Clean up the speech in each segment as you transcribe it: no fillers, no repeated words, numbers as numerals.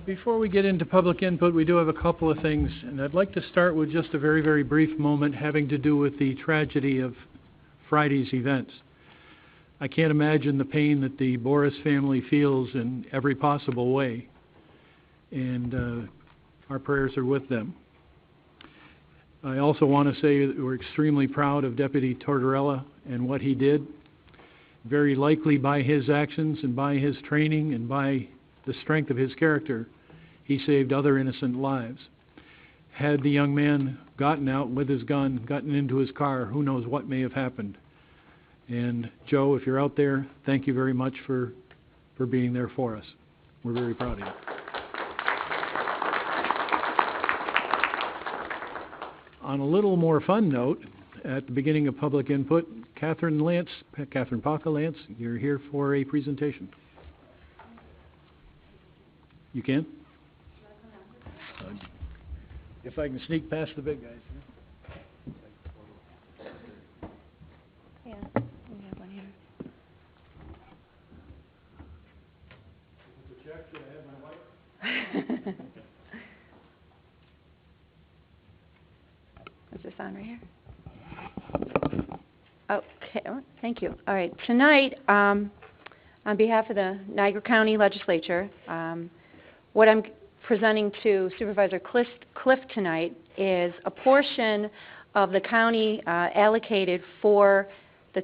Before we get into public input, we do have a couple of things, and I'd like to start with just a very, very brief moment having to do with the tragedy of Friday's events. I can't imagine the pain that the Boris family feels in every possible way, and our prayers are with them. I also want to say that we're extremely proud of Deputy Tortorella and what he did. Very likely by his actions and by his training and by the strength of his character, he saved other innocent lives. Had the young man gotten out with his gun, gotten into his car, who knows what may have happened. And Joe, if you're out there, thank you very much for being there for us. We're very proud of you. On a little more fun note, at the beginning of public input, Catherine Paca Lance, you're here for a presentation. You can? If I can sneak past the big guys. Yeah, we have one here. The check, should I have my wife? Is this on right here? Okay, oh, thank you. All right, tonight, on behalf of the Niagara County Legislature, what I'm presenting to Supervisor Cliff tonight is a portion of the county allocated for the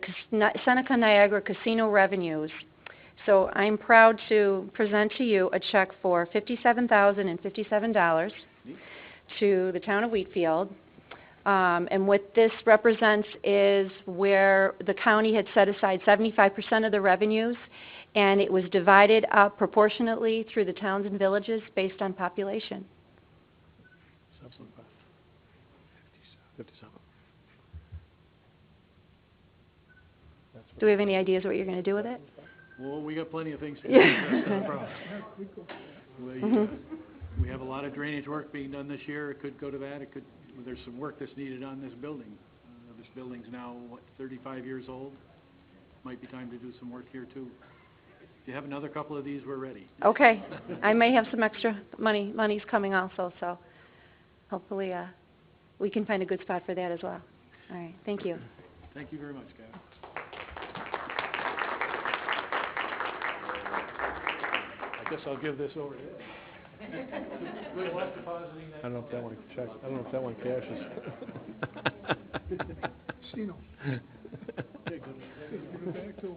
Seneca Niagara casino revenues. So I'm proud to present to you a check for $57,057 to the town of Wheatfield. And what this represents is where the county had set aside 75% of the revenues, and it was divided up proportionately through the towns and villages based on population. 57. Do we have any ideas what you're going to do with it? Well, we got plenty of things to do. That's not a problem. We have a lot of drainage work being done this year. It could go to that. There's some work that's needed on this building. This building's now, 35 years old. Might be time to do some work here, too. If you have another couple of these, we're ready. Okay. I may have some extra money's coming also, so hopefully we can find a good spot for that as well. All right. Thank you. Thank you very much, Gavin. I guess I'll give this over to you. Good luck depositing that. I don't know if that one checks. I don't know if that one cashes. Casino. Okay, good. Give it back to him.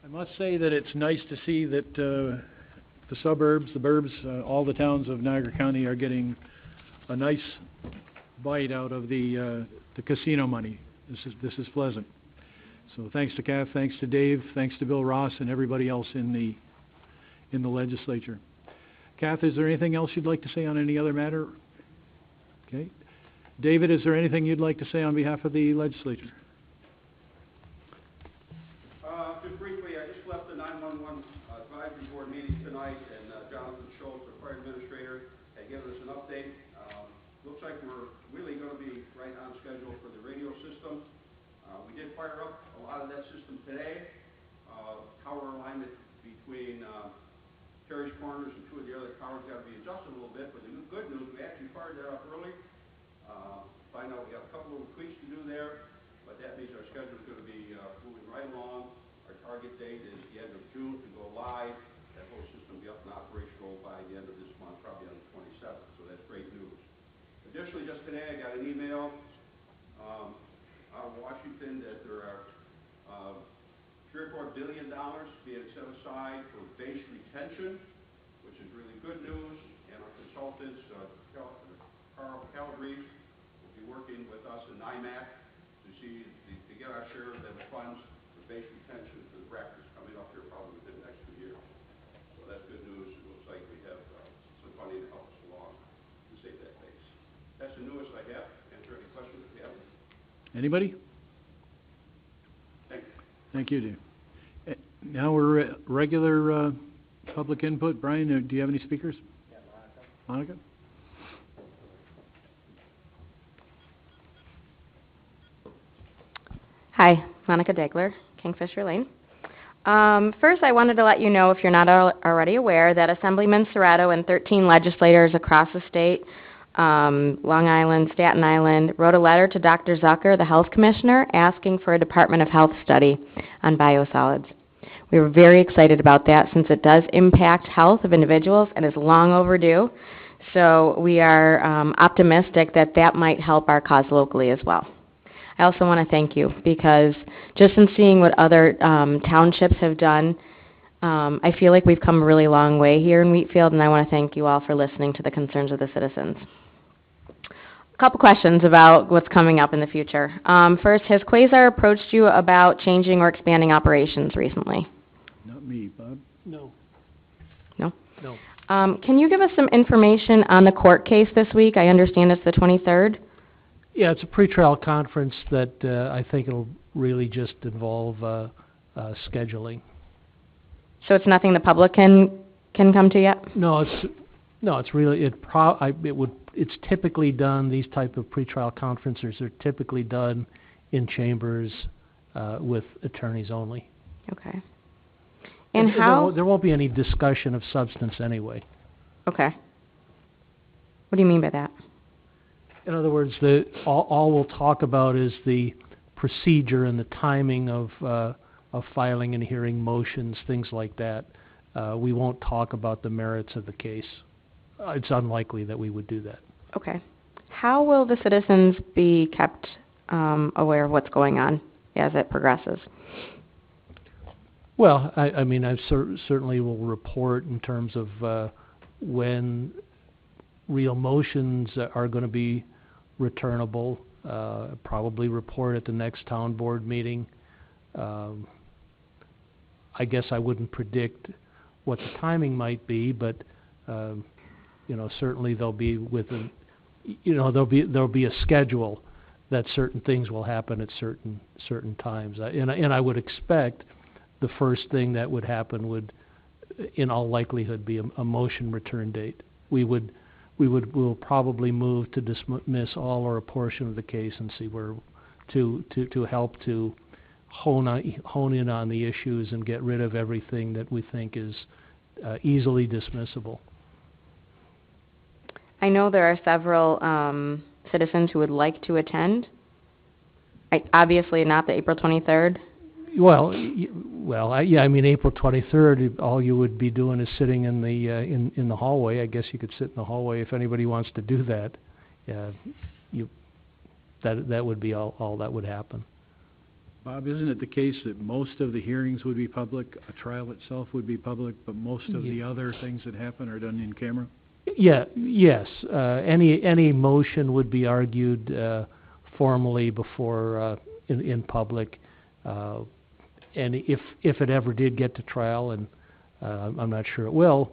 I must say that it's nice to see that the suburbs, the burbs, all the towns of Niagara County are getting a nice bite out of the casino money. This is pleasant. So thanks to Kath, thanks to Dave, thanks to Bill Ross and everybody else in the legislature. Kath, is there anything else you'd like to say on any other matter? Okay. David, is there anything you'd like to say on behalf of the legislature? Just briefly, I just left the 911 advisory board meeting tonight, and Jonathan Schultz, the fire administrator, had given us an update. Looks like we're really going to be right on schedule for the radio system. We did fire up a lot of that system today. Tower alignment between Terry's Corners and two of the other towers got to be adjusted a little bit, but the good news, we actually fired that up early. Find out we got a couple of tweaks to do there, but that means our schedule is going to be moving right along. Our target date is the end of June to go live. That whole system will be up and operational by the end of this month, probably on the 27th, so that's great news. Additionally, just today I got an email out of Washington that there are $3 or $4 billion being set aside for base retention, which is really good news. And our consultants, Carl Calabrese, will be working with us in NIMAC to get our share of the funds for base retention for the practice coming up here probably within the next 2 years. So that's good news. It looks like we have some funding to help us along to save that base. That's the newest I have. Answer any questions if you have. Anybody? Thank you. Thank you, Dave. Now we're at regular public input. Brian, do you have any speakers? Yeah, Monica. Monica? Hi, Monica Degler, Kingfisher Lane. First, I wanted to let you know, if you're not already aware, that Assemblyman Serrato and 13 legislators across the state, Long Island, Staten Island, wrote a letter to Dr. Zucker, the health commissioner, asking for a Department of Health study on biosolids. We were very excited about that since it does impact health of individuals and is long overdue. So we are optimistic that that might help our cause locally as well. I also want to thank you because just in seeing what other townships have done, I feel like we've come a really long way here in Wheatfield, and I want to thank you all for listening to the concerns of the citizens. A couple questions about what's coming up in the future. First, has Quasar approached you about changing or expanding operations recently? Not me, Bob. No. No? No. Can you give us some information on the court case this week? I understand it's the 23rd. Yeah, it's a pretrial conference that I think it'll really just involve scheduling. So it's nothing the public can come to yet? No, it's really it's typically done. These type of pretrial conferences are typically done in chambers with attorneys only. Okay. And how? There won't be any discussion of substance anyway. Okay. What do you mean by that? In other words, all we'll talk about is the procedure and the timing of filing and hearing motions, things like that. We won't talk about the merits of the case. It's unlikely that we would do that. Okay. How will the citizens be kept aware of what's going on as it progresses? Well, I mean, I certainly will report in terms of when real motions are going to be returnable, probably report at the next town board meeting. I guess I wouldn't predict what the timing might be, but certainly there'll be there'll be a schedule that certain things will happen at certain times, and I would expect the first thing that would happen would, in all likelihood, be a motion return date. We'll probably move to dismiss all or a portion of the case and see where to help to hone in on the issues and get rid of everything that we think is easily dismissible. I know there are several citizens who would like to attend. Obviously not the April 23rd. Well, I mean, April 23rd, all you would be doing is sitting in the hallway. I guess you could sit in the hallway if anybody wants to do that. That would be all that would happen. Bob, isn't it the case that most of the hearings would be public, a trial itself would be public, but most of the other things that happen are done in camera? Yes. Any motion would be argued formally before in public. And if it ever did get to trial, and I'm not sure it will,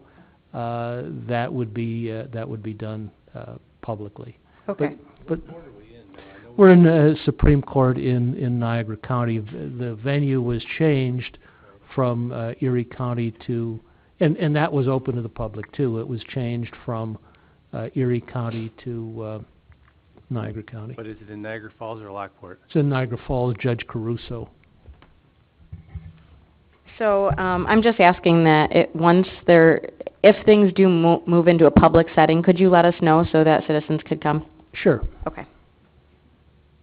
that would be done publicly. Okay. But we're in Supreme Court in Niagara County. The venue was changed from Erie County to, and that was open to the public too. It was changed from Erie County to Niagara County. But is it in Niagara Falls or Lockport? It's in Niagara Falls, Judge Caruso. So I'm just asking that if things do move into a public setting, could you let us know so that citizens could come? Sure. Okay.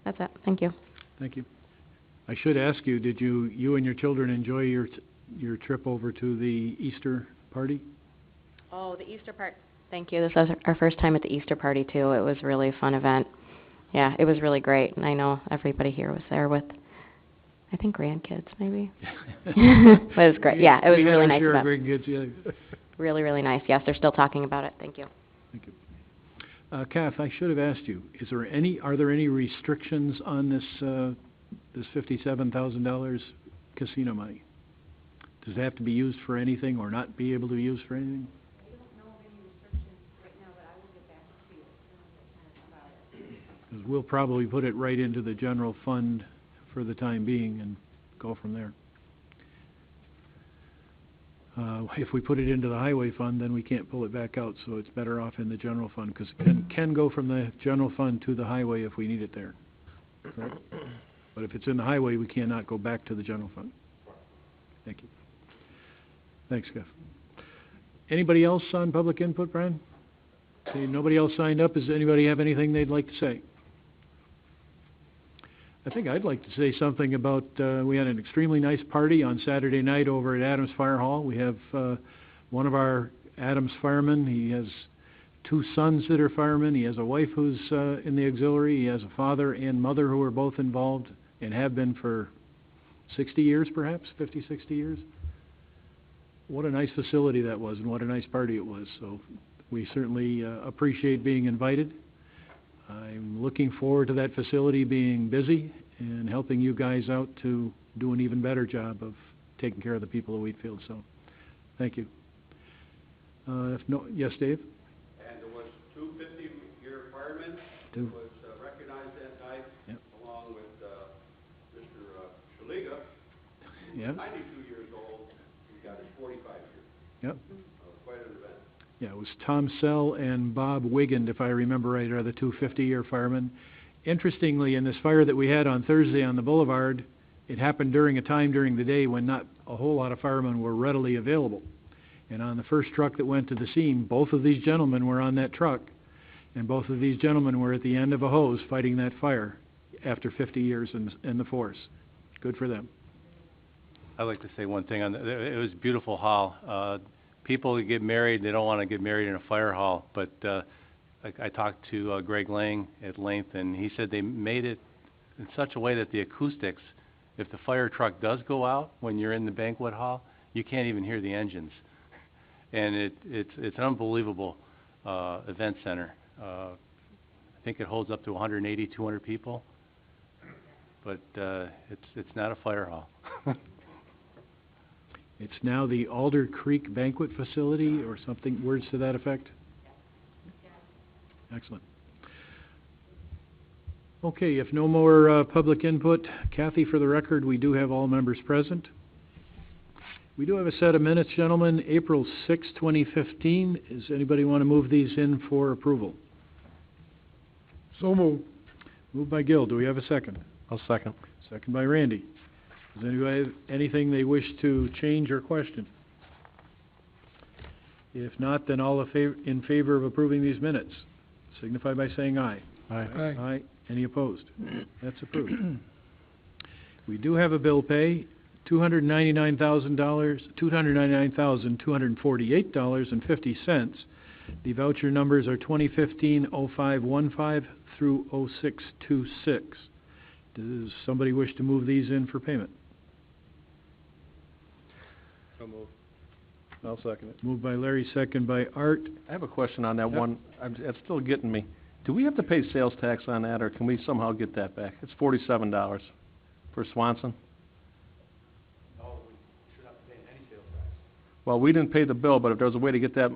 That's it. Thank you. Thank you. I should ask you, did you and your children enjoy your trip over to the Easter party? Oh, the Easter part. Thank you. This was our first time at the Easter party too. It was really a fun event. Yeah, it was really great, and I know everybody here was there with, I think, grandkids maybe. But it was great. Yeah, it was really nice. Sure, grandkids, yeah. Really, really nice. Yes, they're still talking about it. Thank you. Thank you. Kath, I should have asked you, are there any restrictions on this $57,000 casino money? Does it have to be used for anything or not be able to be used for anything? I don't know of any restrictions right now, but I will get back to you about it. Because we'll probably put it right into the general fund for the time being and go from there. If we put it into the highway fund, then we can't pull it back out, so it's better off in the general fund, because it can go from the general fund to the highway if we need it there. Correct? But if it's in the highway, we cannot go back to the general fund. Thank you. Thanks, Jeff. Anybody else on public input, Brian? See, nobody else signed up. Does anybody have anything they'd like to say? I think I'd like to say something about, we had an extremely nice party on Saturday night over at Adams Fire Hall. We have one of our Adams firemen. He has 2 sons that are firemen. He has a wife who's in the auxiliary. He has a father and mother who are both involved and have been for 60 years, perhaps, 50, 60 years. What a nice facility that was, and what a nice party it was. So we certainly appreciate being invited. I'm looking forward to that facility being busy and helping you guys out to do an even better job of taking care of the people of Wheatfield. So thank you. Yes, Dave? And there was 2 50-year firemen who was recognized that night, yep, along with Mr. Shaliga, who's yep, 92 years old. He got his 45 year. yep. Quite an event. Yeah, it was Tom Sell and Bob Wigand, if I remember right, are the 2 50-year firemen. Interestingly, in this fire that we had on Thursday on the boulevard, it happened during a time during the day when not a whole lot of firemen were readily available. And on the first truck that went to the scene, both of these gentlemen were on that truck, and both of these gentlemen were at the end of a hose fighting that fire after 50 years in the force. Good for them. I'd like to say one thing. It was a beautiful hall. People who get married, they don't want to get married in a fire hall, but I talked to Greg Lang at length, and he said they made it in such a way that the acoustics, if the fire truck does go out when you're in the banquet hall, you can't even hear the engines. And it's an unbelievable event center. I think it holds up to 180, 200 people, but it's not a fire hall. It's now the Alder Creek Banquet Facility or something, words to that effect? Excellent. Okay, if no more public input, Kathy, for the record, we do have all members present. We do have a set of minutes, gentlemen. April 6, 2015. Does anybody want to move these in for approval? So moved. Moved by Gil. Do we have a second? I'll second. Second by Randy. Does anybody have anything they wish to change or question? If not, then all in favor of approving these minutes, signify by saying aye. Aye. Aye. Aye. Any opposed? That's approved. We do have a bill pay, $299,248.50. The voucher numbers are 2015-0515 through 0626. Does somebody wish to move these in for payment? So moved. I'll second it. Moved by Larry, second by Art. I have a question on that Yep. one. It's still getting me. Do we have to pay sales tax on that, or can we somehow get that back? It's $47 for Swanson. No, we should not be paying any sales tax. Well, we didn't pay the bill, but if there's a way to get that,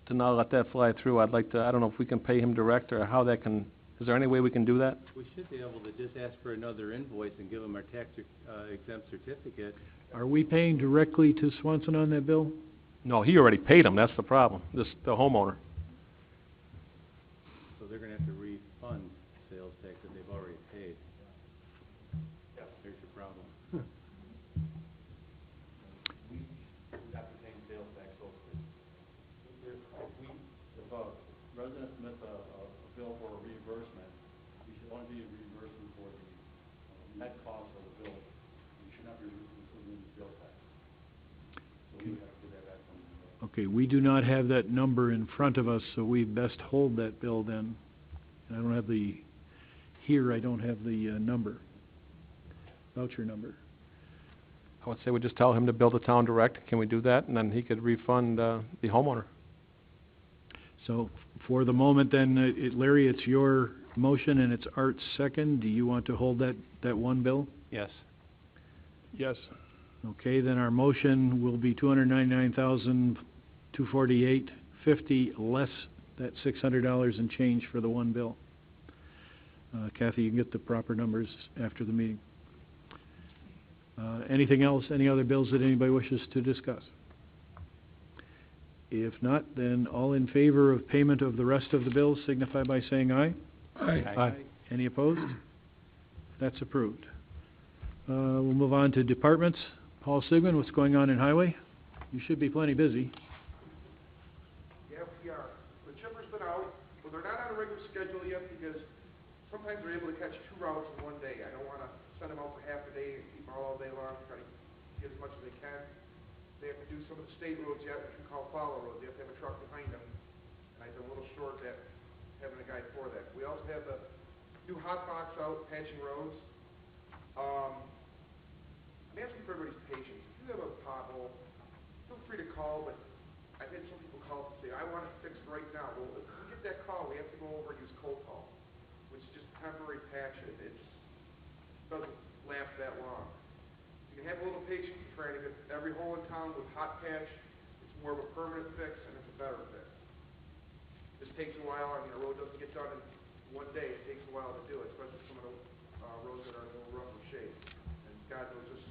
to not let that fly through, I'd like to, I don't know if we can pay him direct or how that can, is there any way we can do that? We should be able to just ask for another invoice and give them our tax exempt certificate. Are we paying directly to Swanson on that bill? No, he already paid him, that's the problem, the homeowner. So they're going to have to refund sales tax that they've already paid. Yeah. There's your problem. We have to pay sales tax locally. If a resident submits a bill for a reimbursement, we should only be reimbursing for the net cost of the bill. We should not be including the sales tax. So we would have to get that back from the Okay, we do not have that number in front of us, so we best hold that bill then. And I don't have the, here I don't have the number, voucher number. I would say we just tell him to bill the town direct, can we do that? And then he could refund the homeowner. So for the moment then, Larry, it's your motion and it's Art's second. Do you want to hold that one bill? Yes. Yes. Okay, then our motion will be $299,248.50 less that $600 and change for the one bill. Kathy, you can get the proper numbers after the meeting. Anything else, any other bills that anybody wishes to discuss? If not, then all in favor of payment of the rest of the bills signify by saying aye. Aye. Any opposed? That's approved. We'll move on to departments. Paul Sigmund, what's going on in highway? You should be plenty busy. Yeah, we are. The chipper's been out, but they're not on a regular schedule yet because sometimes they're able to catch 2 routes in one day. I don't want to send them out for half a day and keep them all day long, try to get as much as they can. They have to do some of the state roads yet, which we call follow roads. They have to have a truck behind them. And I've been a little short at having a guy for that. We also have the new hot box out, patching roads. I'm asking for everybody's patience. If you have a pothole, feel free to call, but I've had some people call and say, I want it fixed right now. Well, if we get that call, we have to go over and use cold call, which is just temporary patch. It doesn't last that long. You can have a little patience in trying to get every hole in town with hot patch. It's more of a permanent fix, and it's a better fix. This takes a while. I mean, a road doesn't get done in one day. It takes a while to do it, especially some of the roads that are in a little rougher shape. And God knows this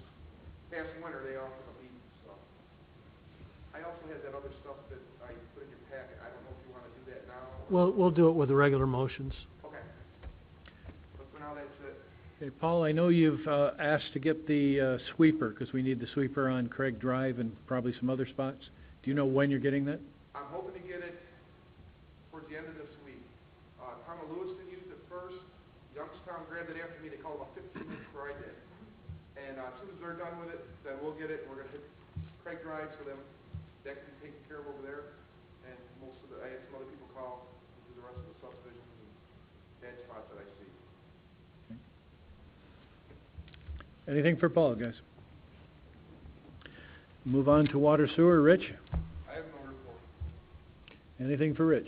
past winter, they often have eaten, so. I also had that other stuff that I put in your packet. I don't know if you want to do that now. We'll do it with the regular motions. Okay. But for now, that's it. Okay, Paul, I know you've asked to get the sweeper, because we need the sweeper on Craig Drive and probably some other spots. Do you know when you're getting that? I'm hoping to get it towards the end of this week. Tom and Lewiston used it first. Youngstown grabbed it after me. They called about 15 minutes before I did. And as soon as they're done with it, then we'll get it. We're going to hit Craig Drive so then that can be taken care of over there. And I had some other people call to do the rest of the subdivisions and bad spots that I see. Anything for Paul, guys? Move on to water sewer. Rich? I have no report. Anything for Rich?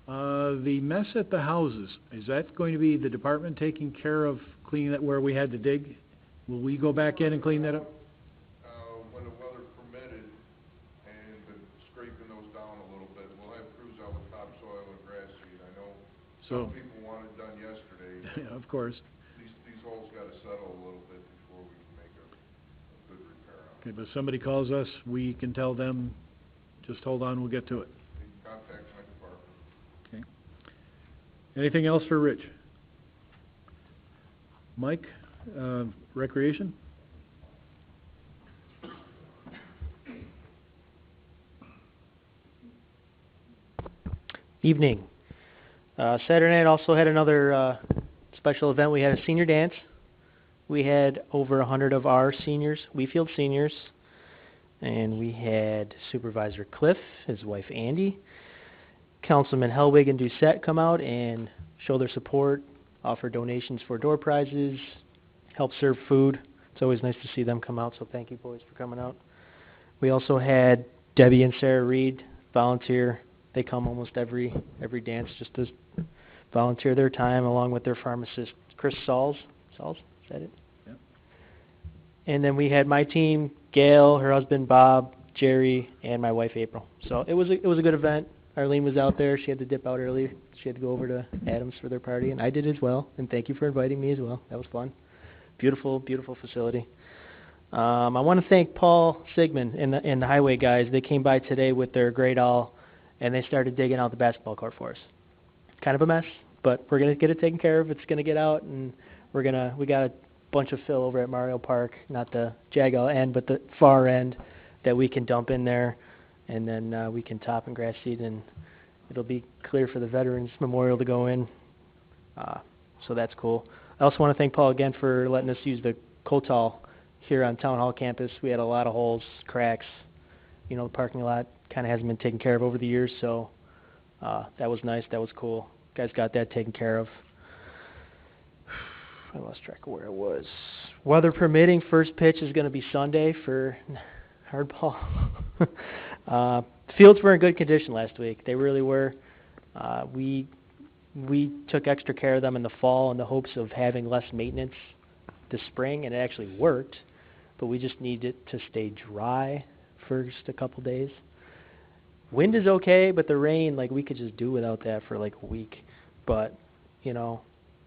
The mess at the houses, is that going to be the department taking care of cleaning that where we had to dig? Will we go back in and clean that up? When the weather permitted and scraping those down a little bit, we'll have crews out with topsoil and grass seed. I know some people want it done yesterday. Of course. These holes got to settle a little bit before we can make a good repair on Okay, it. but if somebody calls us, we can tell them, just hold on, we'll get to it. You can contact my department. Okay. Anything else for Rich? Mike, recreation? Evening. Saturday night also had another special event. We had a senior dance. We had over 100 of our seniors, Wheatfield seniors, and we had Supervisor Cliff, his wife Andy, Councilman Helwig and Doucette come out and show their support, offer donations for door prizes, help serve food. It's always nice to see them come out, so thank you boys for coming out. We also had Debbie and Sarah Reed volunteer. They come almost every dance just to volunteer their time along with their pharmacist, Chris Sauls. Sauls, is that it? Yep. And then we had my team, Gail, her husband Bob, Jerry, and my wife April. So it was a good event. Arlene was out there. She had to dip out early. She had to go over to Adams for their party, and I did as well. And thank you for inviting me as well. That was fun. Beautiful, beautiful facility. I want to thank Paul Sigmund and the highway guys. They came by today with their great awl, and they started digging out the basketball court for us. Kind of a mess, but we're going to get it taken care of. It's going to get out, and we got a bunch of fill over at Mario Park, not the Jagal end, but the far end that we can dump in there, and then we can top and grass seed, and it'll be clear for the Veterans Memorial to go in. So that's cool. I also want to thank Paul again for letting us use the Kotal here on Town Hall campus. We had a lot of holes, cracks. You know, the parking lot kind of hasn't been taken care of over the years, so that was nice. That was cool. Guys got that taken care of. I lost track of where I was. Weather permitting, first pitch is going to be Sunday for hardball. Fields were in good condition last week. They really were. We took extra care of them in the fall in the hopes of having less maintenance this spring, and it actually worked, but we just need it to stay dry for just a couple days. Wind is okay, but the rain, like, we could just do without that for like a week. But, you know,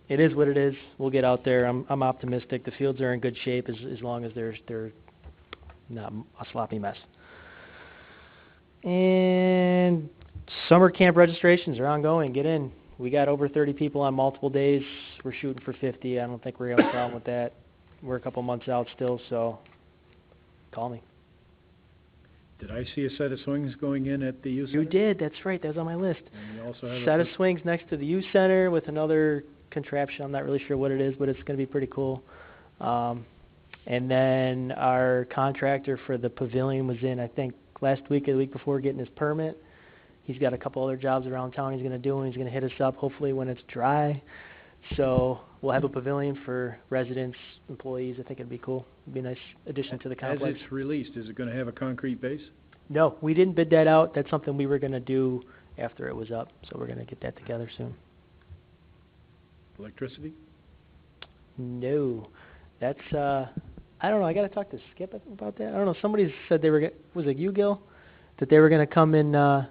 it is what it is. We'll get out there. I'm optimistic. The fields are in good shape as long as they're not a sloppy mess. And summer camp registrations are ongoing. Get in. we got over 30 people on multiple days. We're shooting for 50. I don't think we're gonna have a problem with that. We're a couple months out still, so call me. Did I see a set of swings going in at the youth center? You did, that's right, that was on my list. And you also have Set of swings next to the youth center with another contraption. I'm not really sure what it is, but it's gonna be pretty cool. And then our contractor for the pavilion was in, I think, last week or the week before, getting his permit. He's got a couple other jobs around town he's gonna do, and he's gonna hit us up hopefully when it's dry. So we'll have a pavilion for residents, employees. I think it'd be cool. It'd be a nice addition to the complex. As it's released, is it gonna have a concrete base? No, we didn't bid that out. That's something we were gonna do after it was up, so we're gonna get that together soon. Electricity? No, that's, I don't know, I gotta talk to Skip about that. I don't know, somebody said they were was it you, Gil? That they were gonna come and,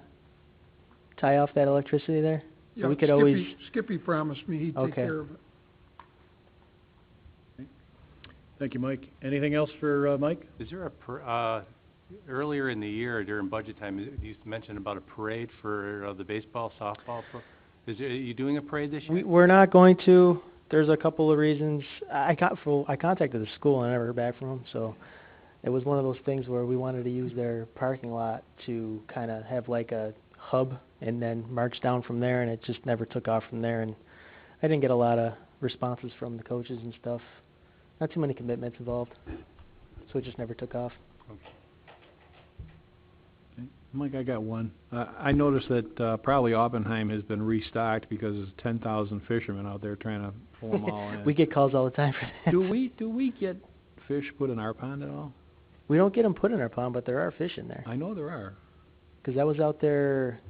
tie off that electricity there? So Yeah, we could always, Skippy promised me he'd take Okay. care of it. Thank you, Mike. Anything else for, Mike? Is there earlier in the year during budget time, you mentioned about a parade for the baseball, softball? Are you doing a parade this year? we're not going to. There's a couple of reasons. I contacted the school and I never heard back from them, so it was one of those things where we wanted to use their parking lot to kind of have like a hub and then march down from there, and it just never took off from there, and I didn't get a lot of responses from the coaches and stuff. Not too many commitments involved, so it just never took off. Okay. Mike, I got one. I noticed that probably Oppenheim has been restocked because there's 10,000 fishermen out there trying to pull them all in. We get calls all the time for that. Do we get fish put in our pond at all? We don't get them put in our pond, but there are fish in there. I know there are. Because I was out there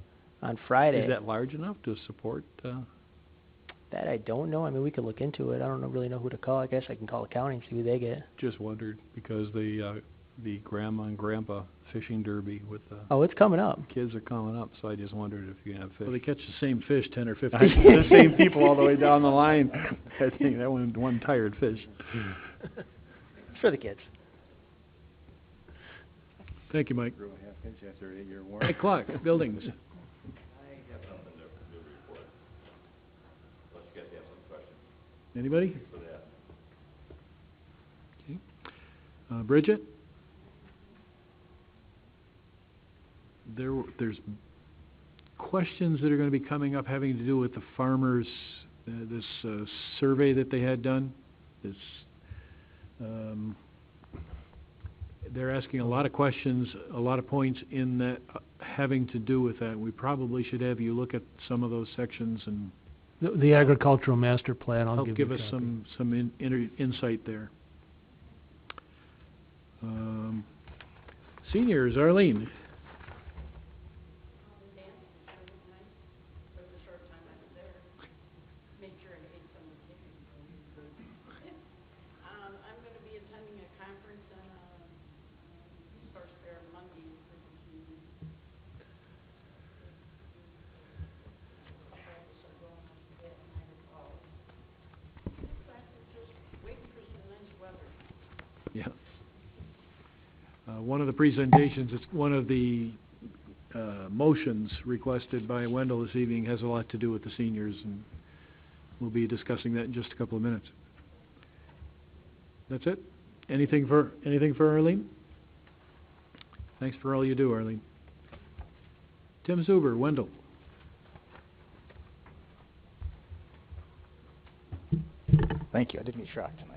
on Friday. Is that large enough to support? That I don't know. I mean, we could look into it. I don't really know who to call. I guess I can call the county and see who they get. Just wondered because the grandma and grandpa fishing derby with Oh, it's coming up. kids are coming up, so I just wondered if you can have fish. Well, they catch the same fish 10 or 15 the same people all the way down the line. I think that one tired fish. It's for the kids. Thank you, Mike. Grew a half inch after an 8-year war. Mike Clark, buildings. I have nothing to new report. Unless you guys have some questions Anybody? for that. Okay. Bridget? There's questions that are going to be coming up having to do with the farmers, this survey that they had done. This, they're asking a lot of questions, a lot of points in that having to do with that. We probably should have you look at some of those sections and The agricultural master plan, I'll help give you give a us copy. some insight there. Seniors, Arlene. I'm going to be attending a conference on resource fair Monday for the community. Just waiting for some nice weather. Yeah. One of the presentations, it's one of the motions requested by Wendell this evening has a lot to do with the seniors, and we'll be discussing that in just a couple of minutes. That's it? Anything for Arlene? Thanks for all you do, Arlene. Tim Zuber, Wendell. Thank you. I didn't get shocked tonight.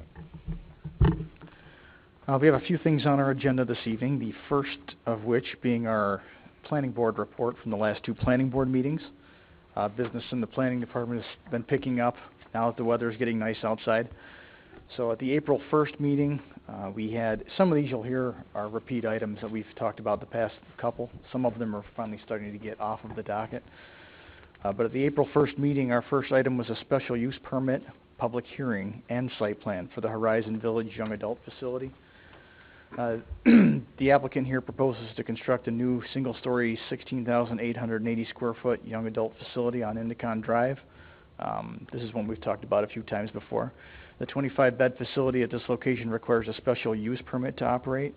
We have a few things on our agenda this evening, the first of which being our planning board report from the last two planning board meetings. Business in the planning department has been picking up now that the weather is getting nice outside. So at the April 1st meeting, we had, some of these you'll hear are repeat items that we've talked about the past couple. Some of them are finally starting to get off of the docket. But at the April 1st meeting, our first item was a special use permit, public hearing, and site plan for the Horizon Village Young Adult Facility. The applicant here proposes to construct a new single-story, 16,880 square foot young adult facility on Indicon Drive. This is one we've talked about a few times before. The 25-bed facility at this location requires a special use permit to operate.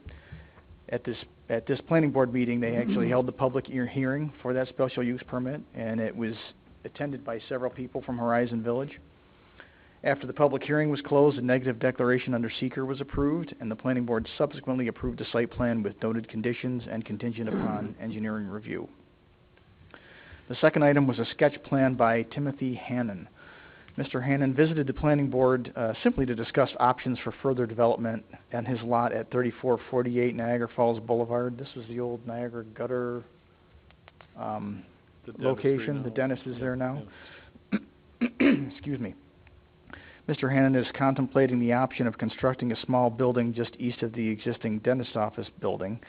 At this planning board meeting, they actually held the public hearing for that special use permit, and it was attended by several people from Horizon Village. After the public hearing was closed, a negative declaration under seeker was approved, and the planning board subsequently approved a site plan with noted conditions and contingent upon engineering review. The second item was a sketch plan by Timothy Hannon. Mr. Hannon visited the planning board simply to discuss options for further development on his lot at 3448 Niagara Falls Boulevard. This was the old Niagara gutter location. The dentist is there now. Excuse me. Mr. Hannon is contemplating the option of constructing a small building just east of the existing dentist office building.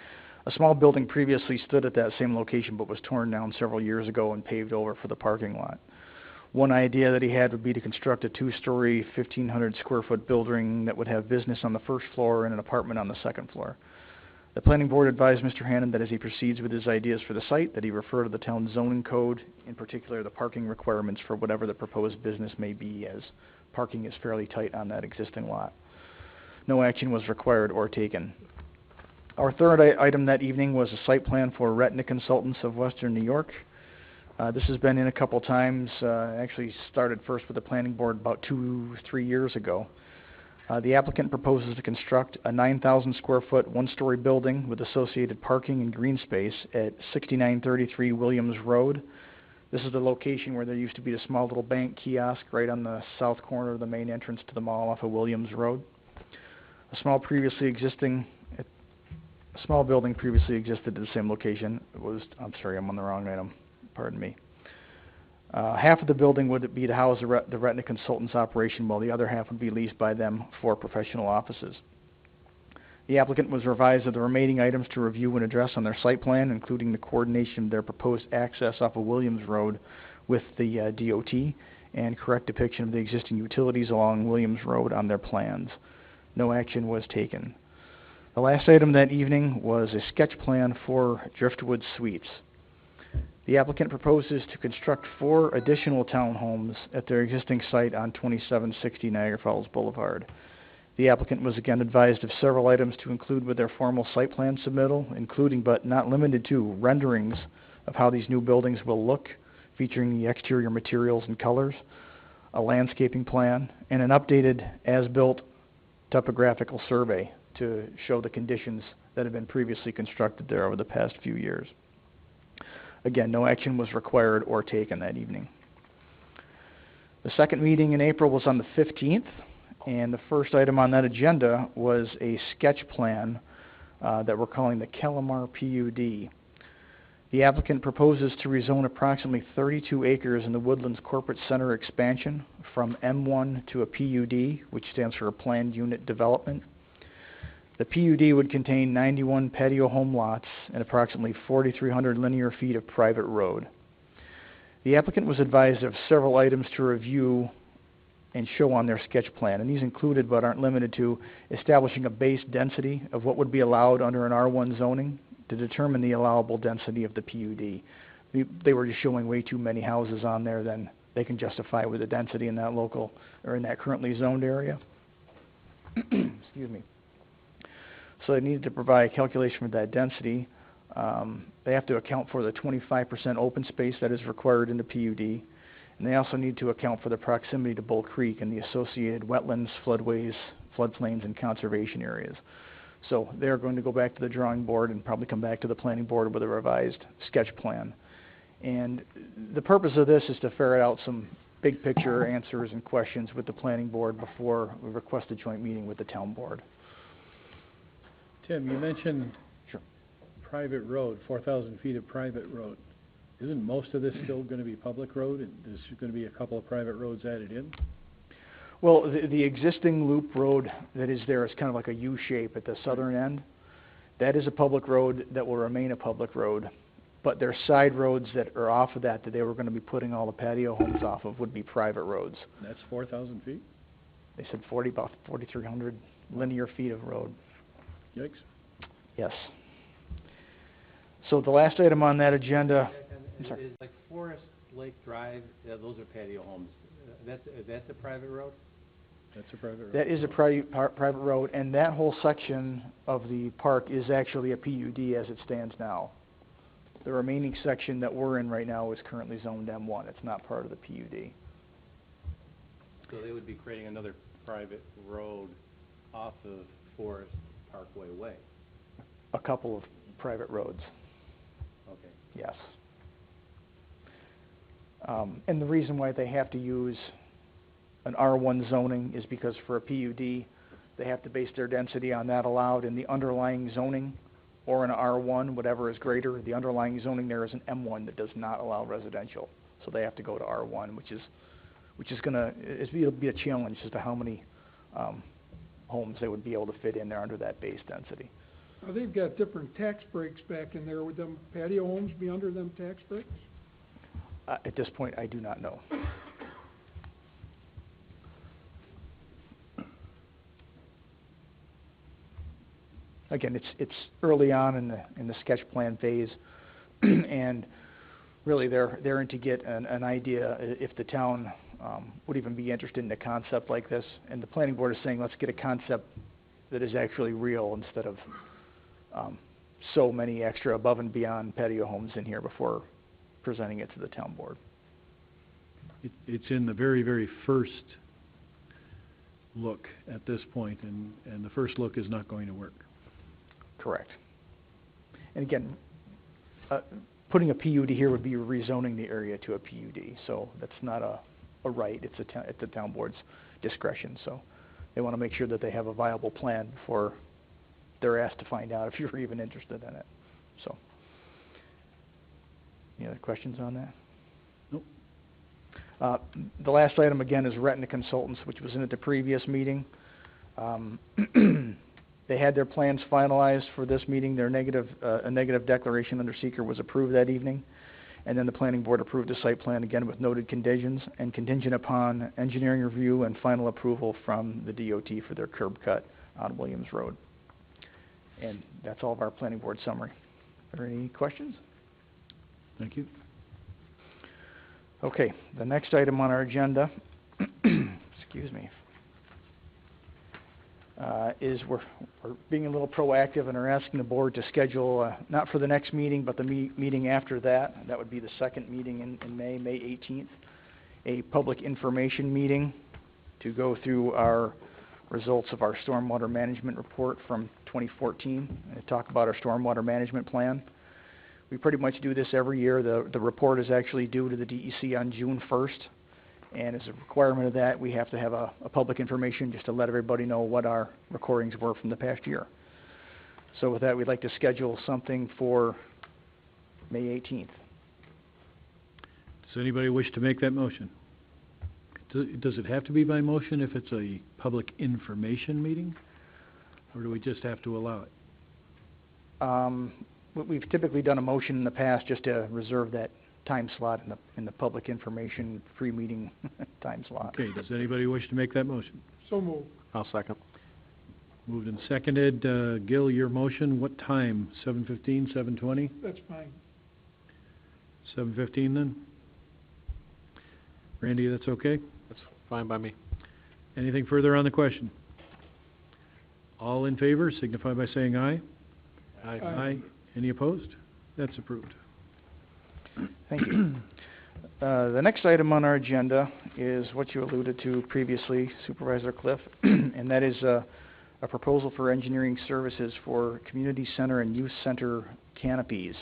A small building previously stood at that same location but was torn down several years ago and paved over for the parking lot. One idea that he had would be to construct a two-story, 1,500 square foot building that would have business on the first floor and an apartment on the second floor. The planning board advised Mr. Hannon that as he proceeds with his ideas for the site, that he refer to the town zoning code, in particular the parking requirements for whatever the proposed business may be, as parking is fairly tight on that existing lot. No action was required or taken. Our third item that evening was a site plan for Retina Consultants of Western New York. This has been in a couple times. Actually started first with the planning board about 2-3 years ago. The applicant proposes to construct a 9,000 square foot, one-story building with associated parking and green space at 6933 Williams Road. This is the location where there used to be a small little bank kiosk right on the south corner of the main entrance to the mall off of Williams Road. A small building previously existed at the same location. I'm sorry, I'm on the wrong item. Pardon me. Half of the building would be to house the Retina Consultants operation, while the other half would be leased by them for professional offices. The applicant was advised of the remaining items to review and address on their site plan, including the coordination of their proposed access off of Williams Road with the DOT and correct depiction of the existing utilities along Williams Road on their plans. No action was taken. The last item that evening was a sketch plan for Driftwood Suites. The applicant proposes to construct 4 additional townhomes at their existing site on 2760 Niagara Falls Boulevard. The applicant was again advised of several items to include with their formal site plan submittal, including but not limited to renderings of how these new buildings will look, featuring the exterior materials and colors, a landscaping plan, and an updated as-built topographical survey to show the conditions that have been previously constructed there over the past few years. Again, no action was required or taken that evening. The second meeting in April was on the 15th, and the first item on that agenda was a sketch plan that we're calling the Kellamar PUD. The applicant proposes to rezone approximately 32 acres in the Woodlands Corporate Center expansion from M1 to a PUD, which stands for a Planned Unit Development. The PUD would contain 91 patio home lots and approximately 4,300 linear feet of private road. The applicant was advised of several items to review and show on their sketch plan, and these included but aren't limited to establishing a base density of what would be allowed under an R1 zoning to determine the allowable density of the PUD. They were just showing way too many houses on there than they can justify with the density in that local or in that currently zoned area. Excuse me. So they needed to provide a calculation for that density. They have to account for the 25% open space that is required in the PUD. And they also need to account for the proximity to Bull Creek and the associated wetlands, floodways, floodplains, and conservation areas. So they're going to go back to the drawing board and probably come back to the planning board with a revised sketch plan. And the purpose of this is to ferret out some big picture answers and questions with the planning board before we request a joint meeting with the town board. Tim, you mentioned private road, 4,000 feet of private road. Isn't most of this still going to be public road, and there's going to be a couple of private roads added in? Well, the existing loop road that is there is kind of like a U shape at the southern end. That is a public road that will remain a public road. But their side roads that are off of that they were going to be putting all the patio homes off of would be private roads. That's 4,000 feet? They said about 4,300 linear feet of road. Yikes. Yes. So the last item on that agenda... Is like Forest Lake Drive, those are patio homes. That's a private road? That's a private road. That is a private road, and that whole section of the park is actually a PUD as it stands now. The remaining section that we're in right now is currently zoned M1. It's not part of the PUD. So they would be creating another private road off of Forest Parkway Way? A couple of private roads, Okay. yes. And the reason why they have to use an R1 zoning is because for a PUD, they have to base their density on that allowed in the underlying zoning, or an R1, whatever is greater. The underlying zoning there is an M1 that does not allow residential. So they have to go to R1, which is it'll be a challenge as to how many homes they would be able to fit in there under that base density. Now, they've got different tax breaks back in there. Would them patio homes be under them tax breaks? At this point, I do not know. Again, it's early on in the sketch plan phase, and really they're in to get an idea if the town would even be interested in a concept like this. And the planning board is saying, let's get a concept that is actually real instead of so many extra above and beyond patio homes in here before presenting it to the town board. It's in the very, very first look at this point, and the first look is not going to work. Correct. And again, putting a PUD here would be rezoning the area to a PUD, so that's not a right. It's at the town board's discretion. So they want to make sure that they have a viable plan before they're asked to find out if you're even interested in it. So, any other questions on that? Nope. The last item again is Retina Consultants, which was in at the previous meeting. They had their plans finalized for this meeting. Their a negative declaration under seeker was approved that evening. And then the planning board approved the site plan again with noted conditions and contingent upon engineering review and final approval from the DOT for their curb cut on Williams Road. And that's all of our planning board summary. Are there any questions? Thank you. Okay, the next item on our agenda, excuse me, is we're being a little proactive and are asking the board to schedule, not for the next meeting, but the meeting after that. That would be the second meeting in May 18th, a public information meeting to go through our results of our stormwater management report from 2014 and talk about our stormwater management plan. We pretty much do this every year. The report is actually due to the DEC on June 1st. And as a requirement of that, we have to have a public information just to let everybody know what our recordings were from the past year. So with that, we'd like to schedule something for May 18th. Does anybody wish to make that motion? Does it have to be by motion if it's a public information meeting? Or do we just have to allow it? We've typically done a motion in the past just to reserve that time slot in the public information pre-meeting time slot. Okay, does anybody wish to make that motion? So moved. I'll second. Moved and seconded. Gil, your motion, what time? 7:15, 7:20? That's fine. 7:15 then? Randy, that's okay? That's fine by me. Anything further on the question? All in favor, signify by saying aye. Aye. Aye. Any opposed? That's approved. Thank you. The next item on our agenda is what you alluded to previously, Supervisor Cliff, and that is a proposal for engineering services for community center and youth center canopies.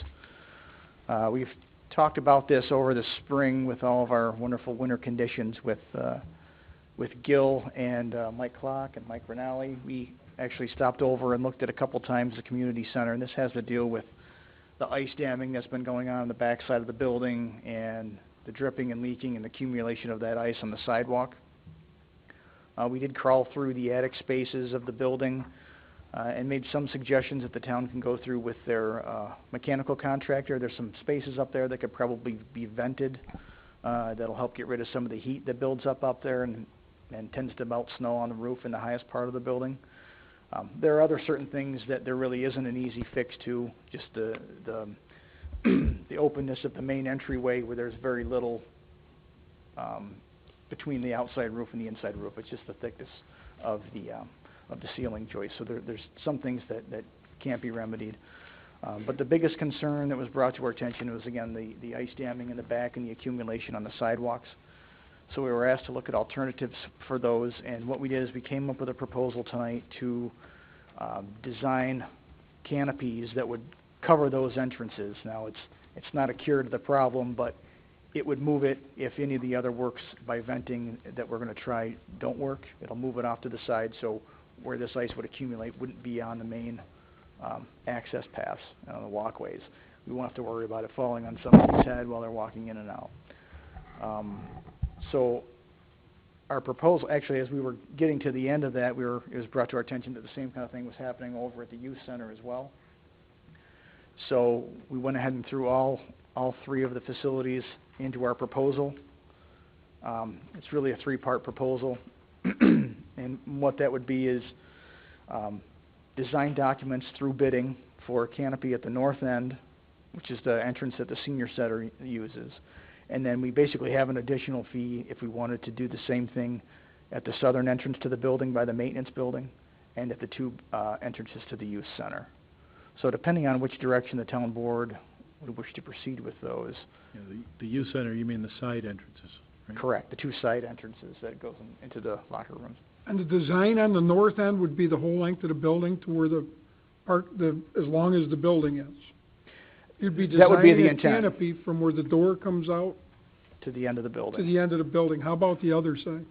We've talked about this over the spring with all of our wonderful winter conditions with Gil and Mike Clark and Mike Rinaldi. We actually stopped over and looked at a couple times the community center, and this has to deal with the ice damming that's been going on the back side of the building and the dripping and leaking and accumulation of that ice on the sidewalk. We did crawl through the attic spaces of the building and made some suggestions that the town can go through with their mechanical contractor. There's some spaces up there that could probably be vented that'll help get rid of some of the heat that builds up there and tends to melt snow on the roof in the highest part of the building. There are other certain things that there really isn't an easy fix to, just the the openness of the main entryway where there's very little between the outside roof and the inside roof. It's just the thickness of the ceiling joist. So there's some things that can't be remedied. But the biggest concern that was brought to our attention was, again, the ice damming in the back and the accumulation on the sidewalks. So we were asked to look at alternatives for those, and what we did is we came up with a proposal tonight to design canopies that would cover those entrances. Now, it's not a cure to the problem, but it would move it if any of the other works by venting that we're going to try don't work. It'll move it off to the side, so where this ice would accumulate wouldn't be on the main access paths and on the walkways. We won't have to worry about it falling on somebody's head while they're walking in and out. So our proposal, actually, as we were getting to the end of that, it was brought to our attention that the same kind of thing was happening over at the youth center as well. So we went ahead and threw all three of the facilities into our proposal. It's really a three-part proposal, and what that would be is design documents through bidding for a canopy at the north end, which is the entrance that the senior center uses. And then we basically have an additional fee if we wanted to do the same thing at the southern entrance to the building by the maintenance building and at the two entrances to the youth center. So depending on which direction the town board would wish to proceed with those. Yeah, the youth center, you mean the side entrances, right? Correct, the two side entrances that goes into the locker rooms. And the design on the north end would be the whole length of the building to where as long as the building is? You'd be That would be the designing a intent. canopy from where the door comes out To the end of the building. to the end of the building. How about the other side?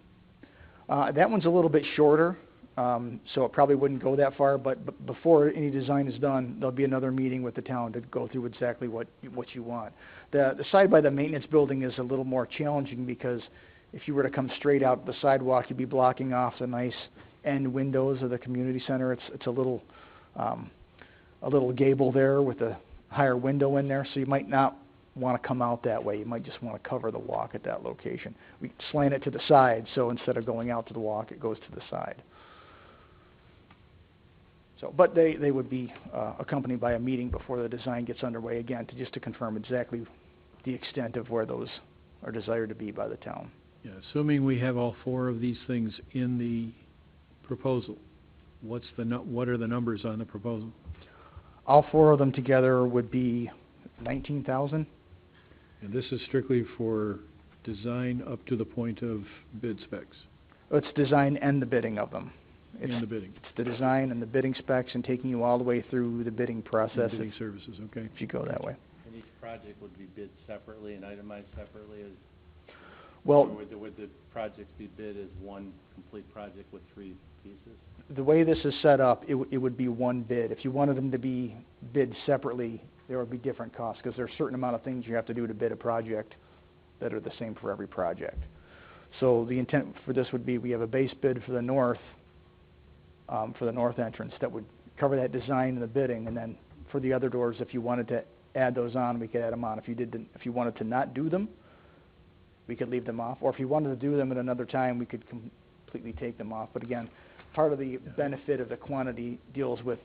That one's a little bit shorter, so it probably wouldn't go that far, but before any design is done, there'll be another meeting with the town to go through exactly what you want. The side by the maintenance building is a little more challenging because if you were to come straight out the sidewalk, you'd be blocking off the nice end windows of the community center. It's a little gable there with a higher window in there, so you might not want to come out that way. You might just want to cover the walk at that location. We slant it to the side, so instead of going out to the walk, it goes to the side. So, but they would be accompanied by a meeting before the design gets underway again, to confirm exactly the extent of where those are desired to be by the town. Yeah, assuming we have all four of these things in the proposal, what are the numbers on the proposal? All four of them together would be $19,000. And this is strictly for design up to the point of bid specs? It's design and the bidding of them. And the bidding? It's the design and the bidding specs and taking you all the way through the bidding process. And bidding services, okay. If you go that way. And each project would be bid separately and itemized separately? Well, or would the projects be bid as one complete project with three pieces? The way this is set up, it would be one bid. If you wanted them to be bid separately, there would be different costs, because there's a certain amount of things you have to do to bid a project that are the same for every project. So the intent for this would be, we have a base bid for the north entrance that would cover that design and the bidding, and then for the other doors, if you wanted to add those on, we could add them on. If you wanted to not do them, we could leave them off, or if you wanted to do them at another time, we could completely take them off. But again, part of the benefit of the quantity deals with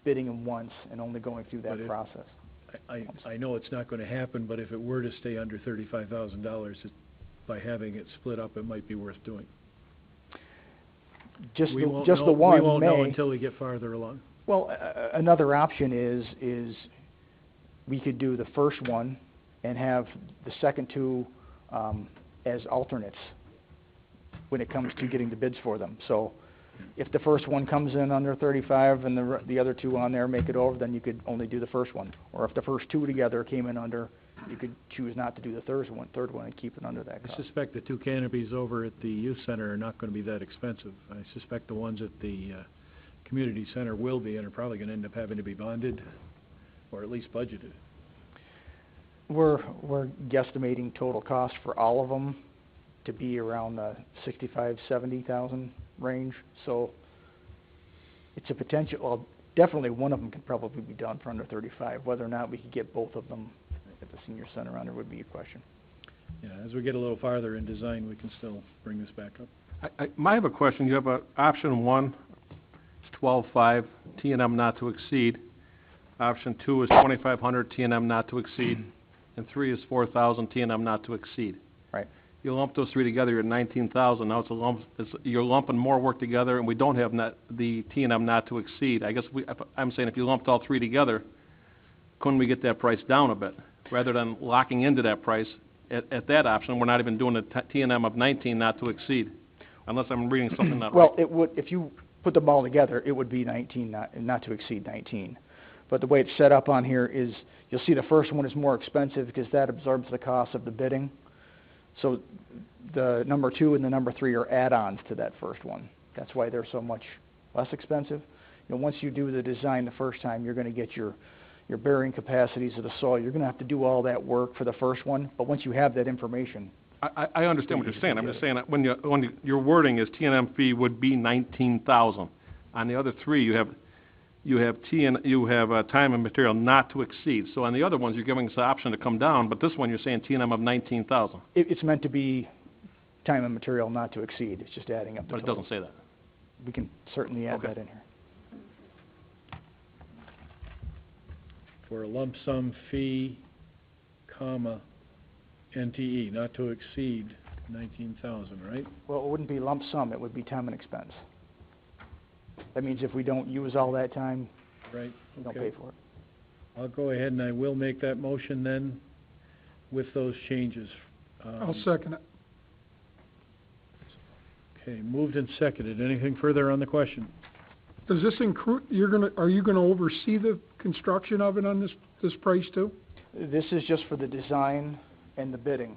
bidding them once and only going through that process. I know it's not going to happen, but if it were to stay under $35,000, by having it split up, it might be worth doing. Just we the won't one we won't may. know until we get farther along. Well, another option is we could do the first one and have the second two as alternates when it comes to getting the bids for them. So if the first one comes in under 35 and the other two on there make it over, then you could only do the first one. Or if the first two together came in under, you could choose not to do the third one and keep it under that cost. I suspect the two canopies over at the youth center are not going to be that expensive. I suspect the ones at the community center will be, and are probably going to end up having to be bonded, or at least budgeted. We're guesstimating total cost for all of them to be around the $65,000-70,000 range. So it's a potential. Well, definitely one of them could probably be done for under 35. Whether or not we could get both of them at the senior center under would be a question. Yeah, as we get a little farther in design, we can still bring this back up. I have a question. You have option 1, it's 12.5, T&M not to exceed. Option 2 is 2,500, T&M not to exceed. And 3 is 4,000, T&M not to exceed. Right. You lump those three together, you're at 19,000. Now you're lumping more work together, and we don't have the T&M not to exceed. I guess I'm saying if you lumped all three together, couldn't we get that price down a bit? Rather than locking into that price, at that option, we're not even doing a T&M of 19 not to exceed, unless I'm reading something not right. Well, it would, if you put them all together, it would be 19, not to exceed 19. But the way it's set up on here is, you'll see the first one is more expensive because that absorbs the cost of the bidding. So the number 2 and the number 3 are add-ons to that first one. That's why they're so much less expensive. You know, once you do the design the first time, you're going to get your bearing capacities of the soil. You're going to have to do all that work for the first one, but once you have that information... I understand what you're saying. I'm just saying that when your wording is T&M fee would be 19,000. On the other 3, you have time and material not to exceed. So on the other ones, you're giving us the option to come down, but this one you're saying T&M of 19,000. It's meant to be time and material not to exceed. It's just adding up the But it totals. doesn't say that. We can certainly add that in here. For a lump sum fee, comma, NTE, not to exceed 19,000, right? Well, it wouldn't be lump sum, it would be time and expense. That means if we don't use all that time, right. we don't pay for it. I'll go ahead and I will make that motion then with those changes. I'll second it. Okay, moved and seconded. Anything further on the question? Does this include, are you gonna oversee the construction of it on this price too? This is just for the design and the bidding.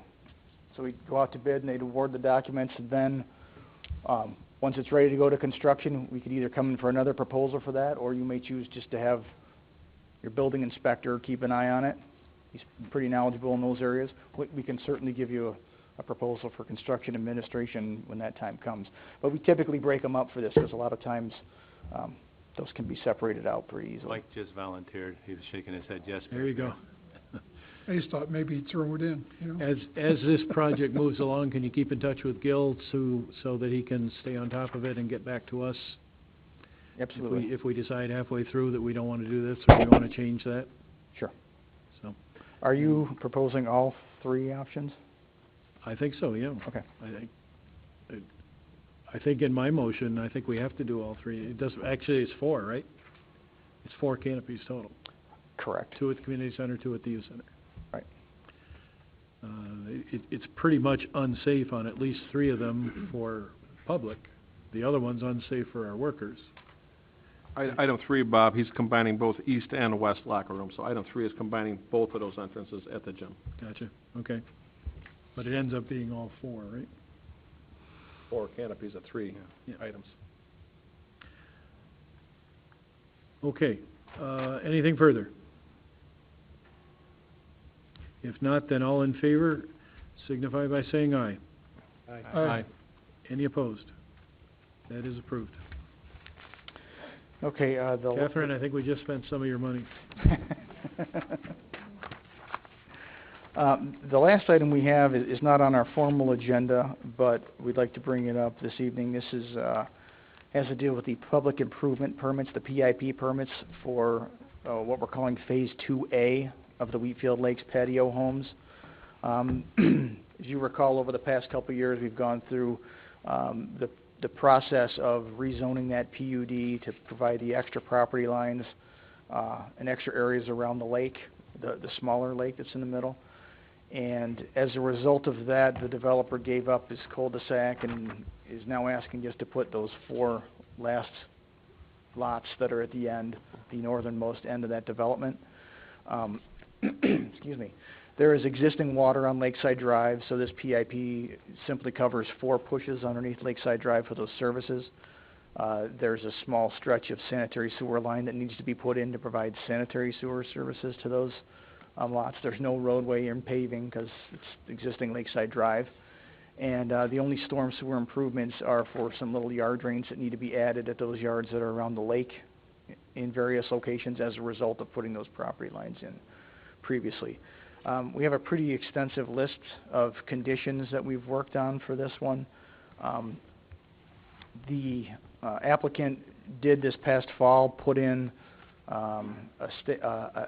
So we go out to bid and they'd award the documents, and then once it's ready to go to construction, we could either come in for another proposal for that, or you may choose just to have your building inspector keep an eye on it. He's pretty knowledgeable in those areas. We can certainly give you a proposal for construction administration when that time comes. But we typically break them up for this, because a lot of times those can be separated out pretty easily. Mike just volunteered. He was shaking his head yes. There you go. I just thought maybe he'd throw it in, you know? As this project moves along, can you keep in touch with Gil so that he can stay on top of it and get back to us? Absolutely. If we decide halfway through that we don't want to do this, or we want to change that? Sure. So. Are you proposing all 3 options? I think so, yeah. Okay. I think in my motion, I think we have to do all 3. It does, actually, it's 4, right? It's 4 canopies total. Correct. 2 at the community center, 2 at the youth center. Right. It's pretty much unsafe on at least 3 of them for public. The other one's unsafe for our workers. Item 3, Bob, he's combining both east and west locker rooms. So item 3 is combining both of those entrances at the gym. Gotcha. Okay. But it ends up being all 4, right? 4 canopies at 3 items. Okay. Anything further? If not, then all in favor signify by saying aye. Aye. Aye. Any opposed? That is approved. Okay, Catherine, I think we just spent some of your money. The last item we have is not on our formal agenda, but we'd like to bring it up this evening. This is has to deal with the public improvement permits, the PIP permits for what we're calling Phase 2A of the Wheatfield Lakes patio homes. As you recall, over the past couple of years, we've gone through the process of rezoning that PUD to provide the extra property lines and extra areas around the lake, the smaller lake that's in the middle. And as a result of that, the developer gave up his cul-de-sac and is now asking us to put those 4 last lots that are at the end, the northernmost end of that development. Excuse me. There is existing water on Lakeside Drive, so this PIP simply covers 4 pushes underneath Lakeside Drive for those services. There's a small stretch of sanitary sewer line that needs to be put in to provide sanitary sewer services to those lots. There's no roadway and paving because it's existing Lakeside Drive. And the only storm sewer improvements are for some little yard drains that need to be added at those yards that are around the lake in various locations as a result of putting those property lines in previously. We have a pretty extensive list of conditions that we've worked on for this one. The applicant did this past fall put in a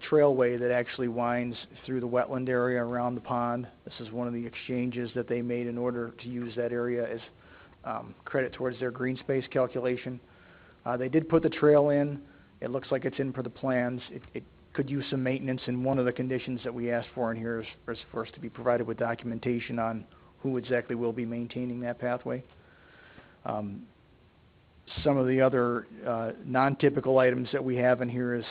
trailway that actually winds through the wetland area around the pond. This is one of the exchanges that they made in order to use that area as credit towards their green space calculation. They did put the trail in. It looks like it's in for the plans. could use some maintenance, and one of the conditions that we asked for in here is for us to be provided with documentation on who exactly will be maintaining that pathway. Some of the other non-typical items that we have in here is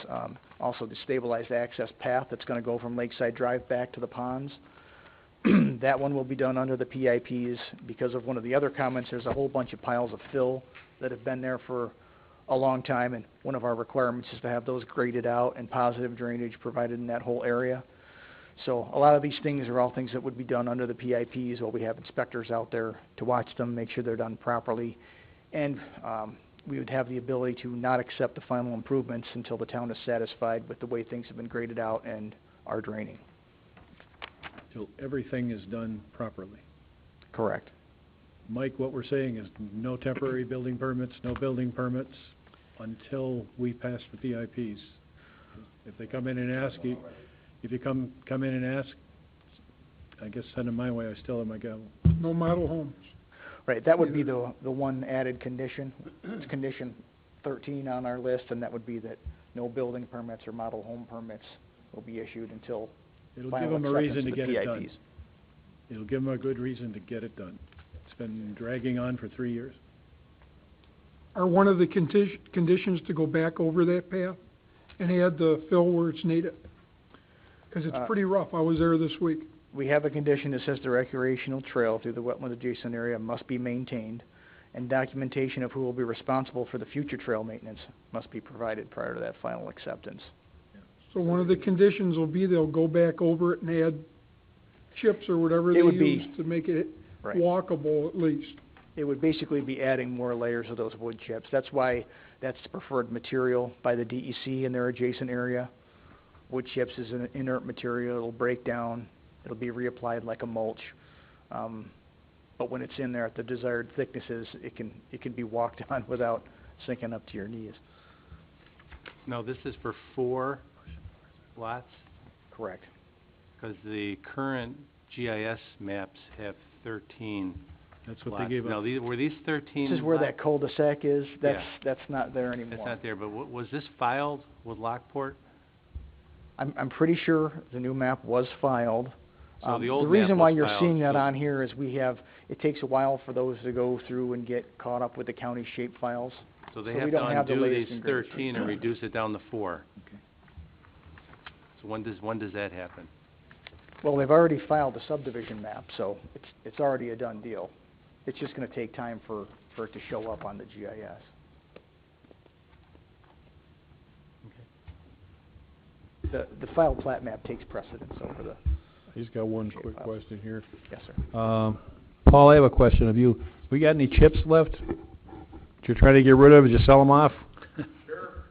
also the stabilized access path that's going to go from Lakeside Drive back to the ponds. That one will be done under the PIPs. Because of one of the other comments, there's a whole bunch of piles of fill that have been there for a long time, and one of our requirements is to have those graded out and positive drainage provided in that whole area. So a lot of these things are all things that would be done under the PIPs, while we have inspectors out there to watch them, make sure they're done properly. And we would have the ability to not accept the final improvements until the town is satisfied with the way things have been graded out and are draining. Till everything is done properly. Correct. Mike, what we're saying is no temporary building permits, no building permits until we pass the PIPs. If they come in and ask you, if you come in and ask, I guess send them my way, I still have my gavel. No model homes. Right, that would be the one added condition. It's condition 13 on our list, and that would be that no building permits or model home permits will be issued until It'll final give them a reason acceptance to of the get it PIPs. done. It'll give them a good reason to get it done. It's been dragging on for 3 years. Are one of the conditions to go back over that path and add the fill where it's needed? Because it's pretty rough. I was there this week. We have a condition that says the recreational trail through the wetland adjacent area must be maintained, and documentation of who will be responsible for the future trail maintenance must be provided prior to that final acceptance. So one of the conditions will be they'll go back over it and add chips or whatever they use to make it walkable at least. It would basically be adding more layers of those wood chips. That's why that's the preferred material by the DEC in their adjacent area. Wood chips is an inert material. It'll break down. It'll be reapplied like a mulch. But when it's in there at the desired thicknesses, it can be walked on without sinking up to your knees. Now, this is for 4 lots? Correct. Because the current GIS maps have 13 That's what lots. they gave us. Now, were these 13 This is where lots? that cul-de-sac is. That's Yeah. that's not there anymore. That's not there, but was this filed with Lockport? I'm pretty sure the new map was filed. So the old the reason map why was you're filed, seeing that so- on here is it takes a while for those to go through and get caught up with the county shape files. So they So we have to don't have the undo latest these and greatest. 13 and reduce it down to 4. Okay. So when does that happen? Well, they've already filed the subdivision map, so it's already a done deal. It's just going to take time for it to show up on the GIS. The filed plat map takes precedence over the. He's got one shape quick files. question here. Yes, sir. Paul, I have a question of you. We got any chips left that you're trying to get rid of? Did you sell them off? Sure.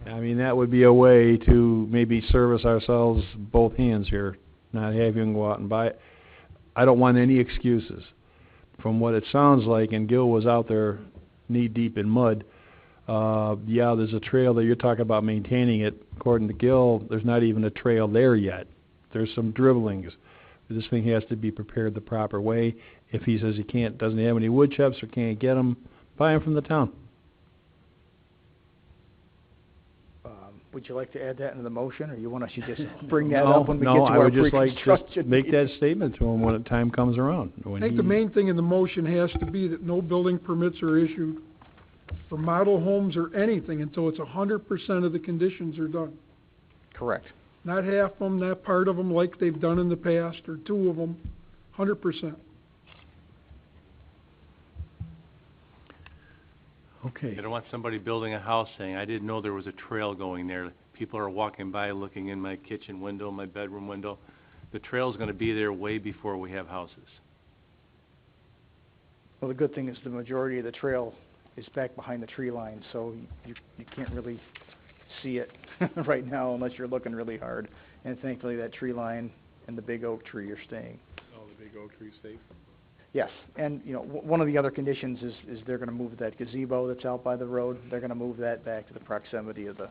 I mean, that would be a way to maybe service ourselves both hands here, not having to go out and buy it. I don't want any excuses. From what it sounds like, and Gil was out there knee-deep in mud, yeah, there's a trail that you're talking about maintaining it. According to Gil, there's not even a trail there yet. There's some dribblings. This thing has to be prepared the proper way. If he says he doesn't have any wood chips or can't get them, buy them from the town. Would you like to add that into the motion, or you want us to just bring that up when we get to No, I our would just like to pre-construction make that meeting? statement to him when the time comes around. I think the main thing in the motion has to be that no building permits are issued for model homes or anything until it's 100% of the conditions are done. Correct. Not half of them, not part of them like they've done in the past, or 2 of them, 100%. Okay. I don't want somebody building a house saying, I didn't know there was a trail going there. People are walking by looking in my kitchen window, my bedroom window. The trail's going to be there way before we have houses. Well, the good thing is the majority of the trail is back behind the tree line, so you can't really see it right now unless you're looking really hard. And thankfully, that tree line and the big oak tree are staying. Oh, the big oak tree's safe? Yes, and one of the other conditions is they're going to move that gazebo that's out by the road. They're going to move that back to the proximity of the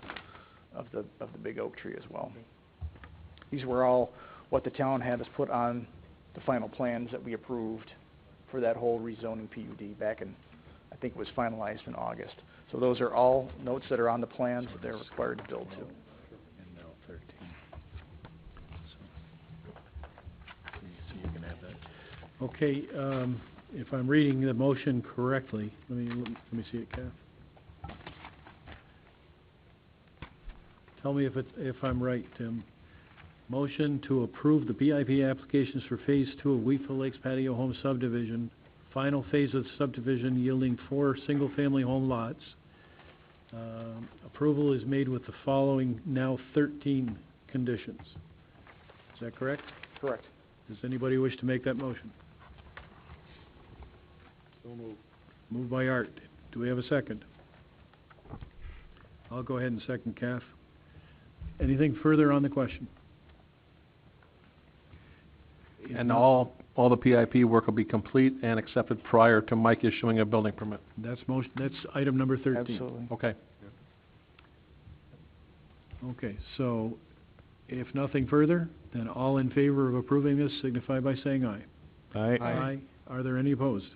big oak tree as well. These were all what the town had us put on the final plans that we approved for that whole rezoning PUD back in, I think it was finalized in August. So those are all notes that are on the plans that they're required to build to. And now 13. So you can have that. Okay, if I'm reading the motion correctly, let me see it, Kath. Tell me if I'm right, Tim. Motion to approve the BIP applications for Phase 2 of Wheatfield Lakes Patio Home Subdivision, final phase of subdivision yielding 4 single-family home lots. Approval is made with the following now 13 conditions. Is that correct? Correct. Does anybody wish to make that motion? So moved. Moved by Art. Do we have a second? I'll go ahead and second, Kath. Anything further on the question? And all the PIP work will be complete and accepted prior to Mike issuing a building permit. That's item number 13. Absolutely. Okay. Okay, so if nothing further, then all in favor of approving this signify by saying aye. Aye. Aye. Are there any opposed?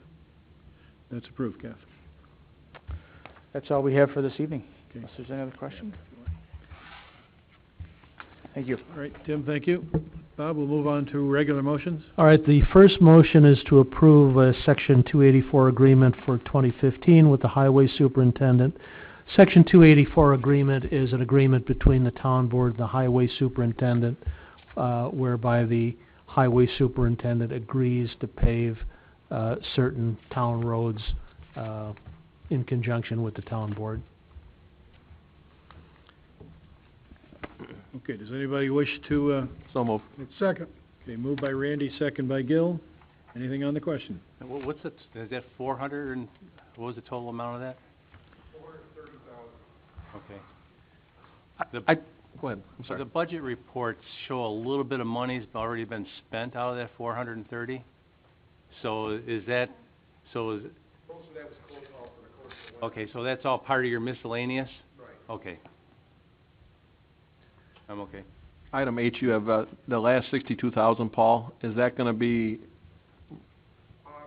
That's approved, Kath. That's all we have for this evening. Okay. Unless there's any other questions? Thank you. All right, Tim, thank you. Bob, we'll move on to regular motions. All right, the first motion is to approve a Section 284 agreement for 2015 with the Highway Superintendent. Section 284 agreement is an agreement between the town board and the Highway Superintendent, whereby the Highway Superintendent agrees to pave certain town roads in conjunction with the town board. Okay, does anybody wish to... So moved. Second. Okay, moved by Randy, second by Gil. Anything on the question? What's it, is that 400 and, what was the total amount of that? 430,000. Okay. Go ahead. I'm So sorry. the budget reports show a little bit of money's already been spent out of that 430. So is that, so is, Most of that was cold call for the course of the winter. okay, so that's all part of your miscellaneous? Right. Okay. I'm okay. Item H, you have the last 62,000, Paul. Is that going to be,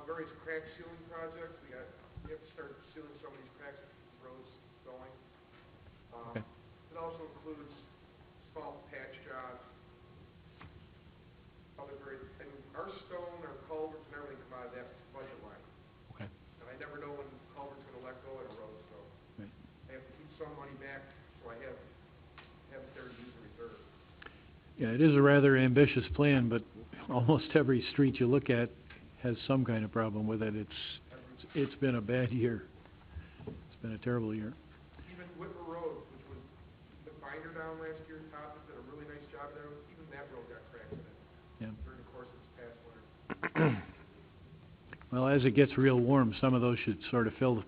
Various crack sealing projects, we have to start sealing some of these cracks to keep the roads going. Okay. It also includes small patch jobs, and our stone, our culverts and everything come out of that budget line. Okay. And I never know when culvert's gonna let go at a road, so Right. I have to keep some money back, so I have it there to use in reserve. Yeah, it is a rather ambitious plan, but almost every street you look at has some kind of problem with it. It's been a bad year. It's been a terrible year. Even Whitmer Road, which was the binder down last year, Todd did a really nice job there, even that road got cracks in it. Yeah. During the course of this past winter. Well, as it gets real warm, some of those should sort of fill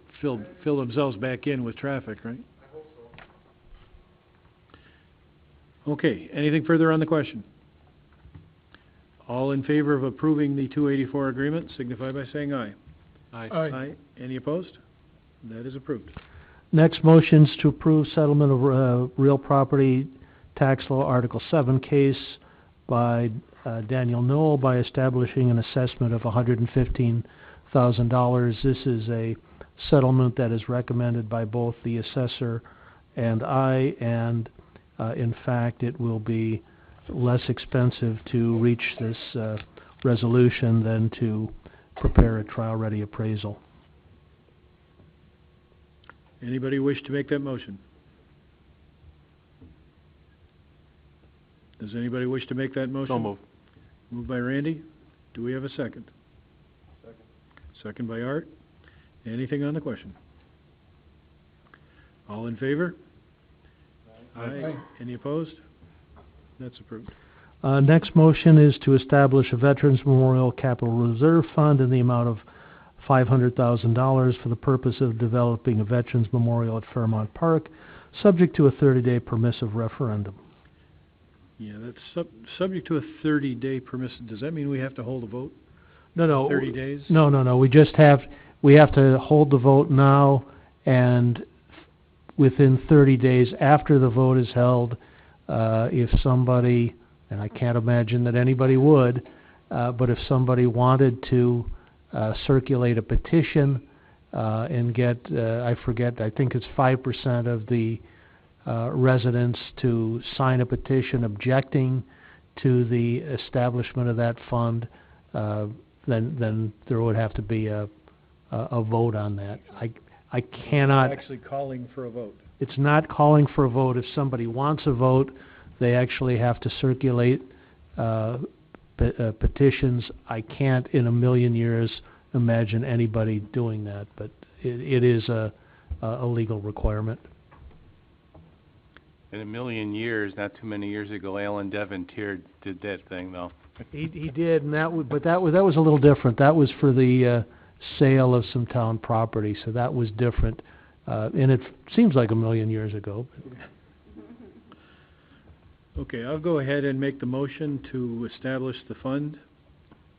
themselves back in with traffic, right? I hope so. Okay, anything further on the question? All in favor of approving the 284 agreement signify by saying aye. Aye. Aye. Any opposed? That is approved. Next motion's to approve settlement of real property tax law Article 7 case by Daniel Knoll by establishing an assessment of $115,000. This is a settlement that is recommended by both the assessor and I, and in fact, it will be less expensive to reach this resolution than to prepare a trial-ready appraisal. Anybody wish to make that motion? Does anybody wish to make that motion? So moved. Moved by Randy. Do we have a second? Second. Second by Art. Anything on the question? All in favor? Aye. Any opposed? That's approved. Next motion is to establish a Veterans Memorial Capital Reserve Fund in the amount of $500,000 for the purpose of developing a Veterans Memorial at Fairmount Park, subject to a 30-day permissive referendum. Yeah, that's subject to a 30-day permissive. Does that mean we have to hold a vote? No. 30 days? No. We have to hold the vote now, and within 30 days after the vote is held, if somebody, and I can't imagine that anybody would, but if somebody wanted to circulate a petition and get, I forget, I think it's 5% of the residents to sign a petition objecting to the establishment of that fund, then there would have to be a vote on that. I cannot. Actually calling for a vote. It's not calling for a vote. If somebody wants a vote, they actually have to circulate petitions. I can't in a million years imagine anybody doing that, but it is a legal requirement. In a million years, not too many years ago, Alan Devontier did that thing, though. He did, and that was a little different. That was for the sale of some town property, so that was different. And it seems like a million years ago. Okay, I'll go ahead and make the motion to establish the fund.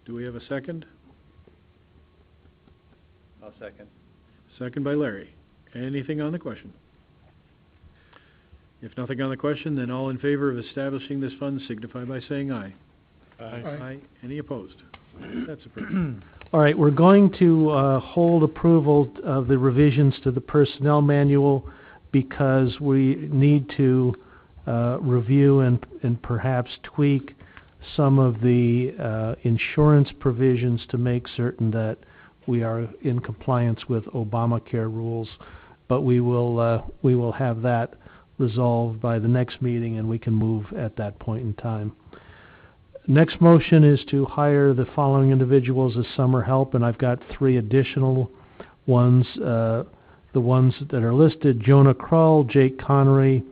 Do we have a second? I'll second. Second by Larry. Anything on the question? If nothing on the question, then all in favor of establishing this fund signify by saying aye. Aye. Any opposed? That's approved. All right, we're going to hold approval of the revisions to the personnel manual because we need to review and perhaps tweak some of the insurance provisions to make certain that we are in compliance with Obamacare rules. But we will have that resolved by the next meeting, and we can move at that point in time. Next motion is to hire the following individuals as summer help, and I've got 3 additional ones. The ones that are listed: Jonah Krull, Jake Connery,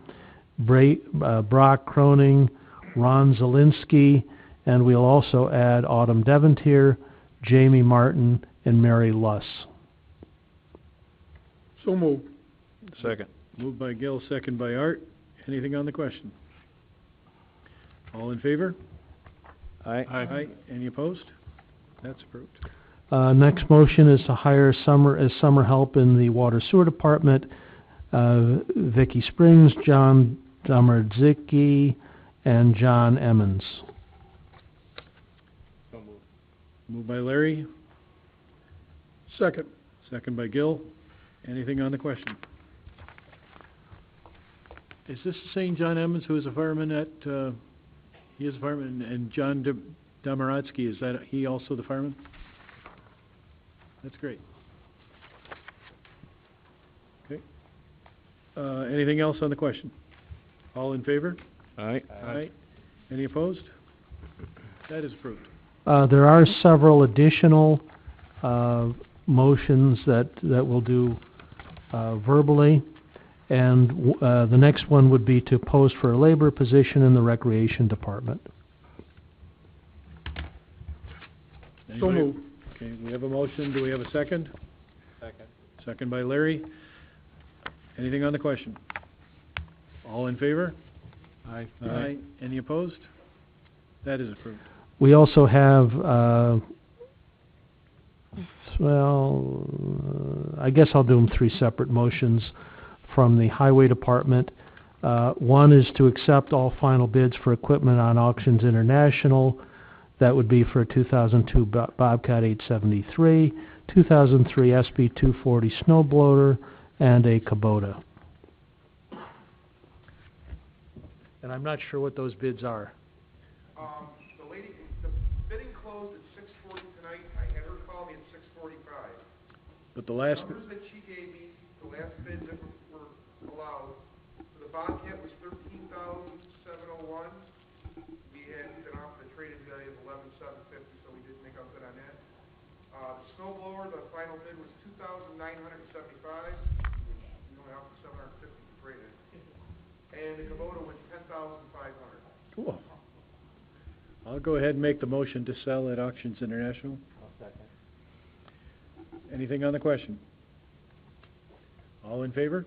Brock Croning, Ron Zielinski, and we'll also add Autumn Devontier, Jamie Martin, and Mary Luss. So moved. Second. Moved by Gil, second by Art. Anything on the question? All in favor? Aye. Aye. Any opposed? That's approved. Next motion is to hire as summer help in the Water Sewer Department, Vicky Springs, John Domardzicki, and John Emmons. So moved. Moved by Larry, Second. second by Gil. Anything on the question? Is this the same John Emmons who is a fireman at, he is a fireman, and John Domaradzicki, is that he also the fireman? That's great. Okay. Anything else on the question? All in favor? Aye. Aye. Any opposed? That is approved. There are several additional motions that we'll do verbally, and the next one would be to post for a labor position in the Recreation Department. So Anybody? moved. Okay, we have a motion. Do we have a second? Second. Second by Larry. Anything on the question? All in favor? Aye. Aye. Any opposed? That is approved. We also have, I guess I'll do them 3 separate motions from the Highway Department. One is to accept all final bids for equipment on Auctions International. That would be for a 2002 Bobcat 873, 2003 SB 240 snowblower, and a Kubota. And I'm not sure what those bids are. The lady, the bidding closed at 6:40 tonight. I had her call me at 6:45. But the last, Numbers that she gave me, the last bid that were allowed, for the Bobcat was $13,701. We had been off the traded value of $11,750, so we did make up good on that. The snow blower, the final bid was $2,975, which we only offered $750 to trade it. And the Kubota was $10,500. cool. I'll go ahead and make the motion to sell at Auctions International. I'll second. Anything on the question? All in favor?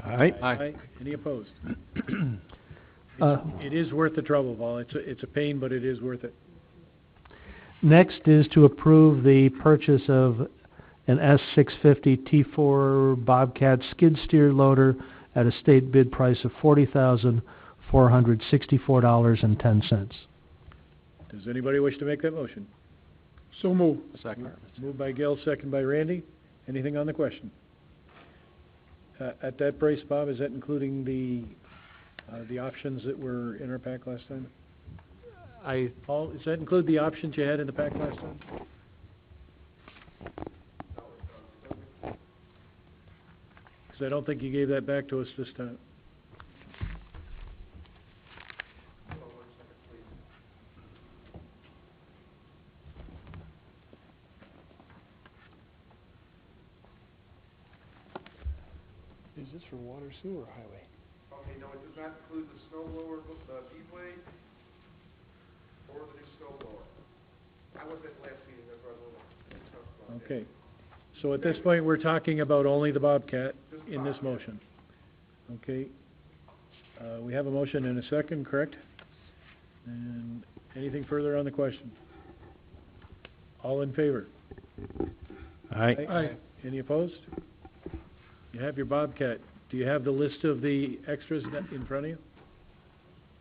Aye. Any opposed? It is worth the trouble, Paul. It's a pain, but it is worth it. Next is to approve the purchase of an S650 T4 Bobcat skid steer loader at a state bid price of $40,464.10. Does anybody wish to make that motion? So moved. Second. Moved by Gil, second by Randy. Anything on the question? At that price, Bob, is that including the options that were in our pack last time? Paul, does that include the options you had in the pack last time? Because I don't think you gave that back to us this time. Is this for water, sewer, or highway? Okay, no, it does not include the snow blower, the V-blade, or the new snow blower. I was at last meeting, that's why I was a little tough about that. Okay. So at this point, we're talking about only the Bobcat in this motion. Okay. We have a motion and a second, correct? And anything further on the question? All in favor? Aye. Aye. Any opposed? You have your Bobcat. Do you have the list of the extras in front of you?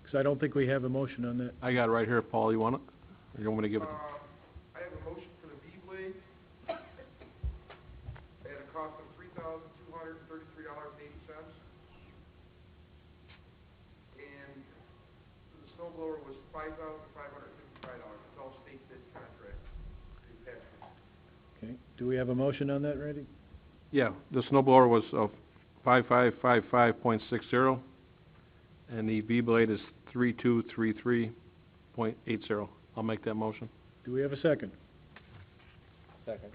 Because I don't think we have a motion on that. I got it right here, Paul, you want it? Or you want me to give it? I have a motion for the V-blade at a cost of $3,233.80. And the snow blower was $5,555. It's all state bid contract. Okay. Do we have a motion on that, Randy? Yeah, the snow blower was 5555.60, and the V-blade is 3233.80. I'll make that motion. Do we have a second? Second.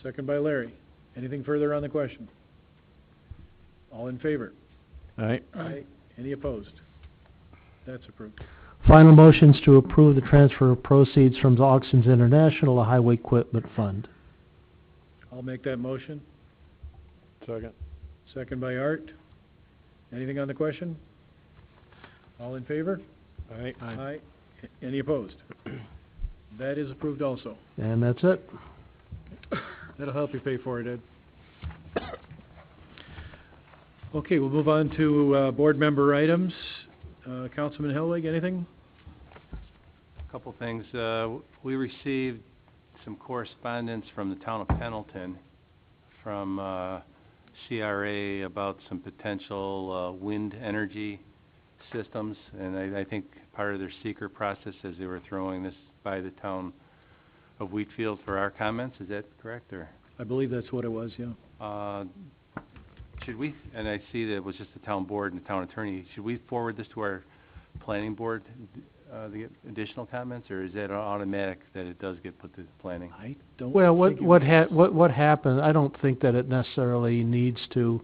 Second by Larry. Anything further on the question? All in favor? Aye. Aye. Any opposed? That's approved. Final motions to approve the transfer of proceeds from the Auctions International to Highway Equipment Fund. I'll make that motion. Second. Second by Art. Anything on the question? All in favor? Aye. Aye. Any opposed? That is approved also. And that's it. That'll help you pay for it, Ed. Okay, we'll move on to board member items. Councilman Hellwig, anything? A couple things. We received some correspondence from the town of Pendleton from CRA about some potential wind energy systems, and I think part of their seeker process as they were throwing this by the town of Wheatfield for our comments. Is that correct, or? I believe that's what it was, yeah. Should we, and I see that it was just the town board and the town attorney, should we forward this to our planning board, the additional comments, or is that automatic that it does get put to planning? I don't. Well, what happened? I don't think that it necessarily needs to.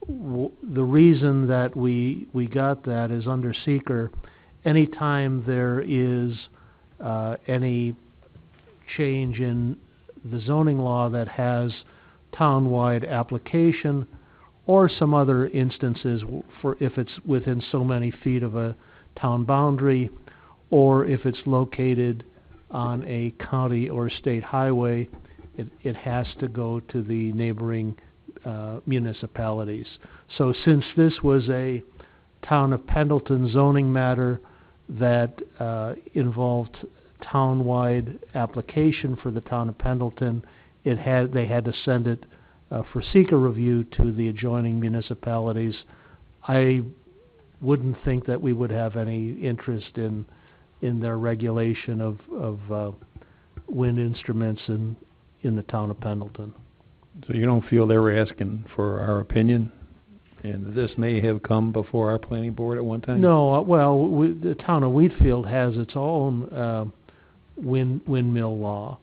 The reason that we got that is under seeker. Anytime there is any change in the zoning law that has townwide application, or some other instances for if it's within so many feet of a town boundary, or if it's located on a county or state highway, it has to go to the neighboring municipalities. So since this was a town of Pendleton zoning matter that involved townwide application for the town of Pendleton, they had to send it for seeker review to the adjoining municipalities. I wouldn't think that we would have any interest in their regulation of wind instruments in the town of Pendleton. So you don't feel they were asking for our opinion, and this may have come before our planning board at one time? No, well, the town of Wheatfield has its own windmill law.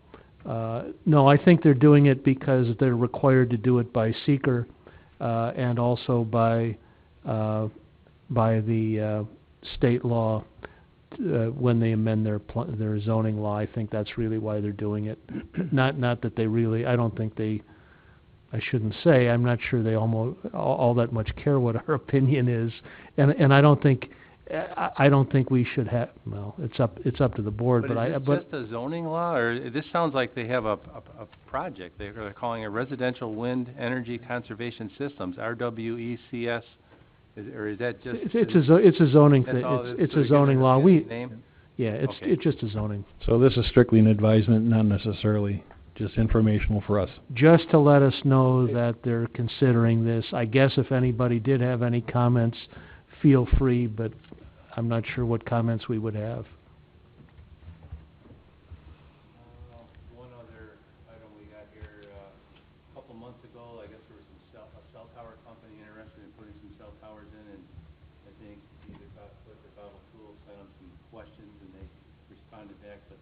No, I think they're doing it because they're required to do it by seeker and also by the state law when they amend their zoning law. I think that's really why they're doing it. Not that they really. I don't think they. I shouldn't say. I'm not sure they all that much care what our opinion is, and I don't think. I don't think we should have. Well, it's up to the board. But is it just a zoning law, or this sounds like they have a project? They're calling it Residential Wind Energy Conservation Systems, RWECS, or is that just? It's a zoning thing. It's a zoning law. Name? It's just a zoning. So this is strictly an advisement, not necessarily just informational for us. Just to let us know that they're considering this. I guess if anybody did have any comments, feel free, but I'm not sure what comments we would have. One other item we got here, a couple months ago, I guess there was a cell tower company interested in putting some cell towers in, and I think either Bob Cliff or Bob O'Toole sent them some questions, and they responded back, but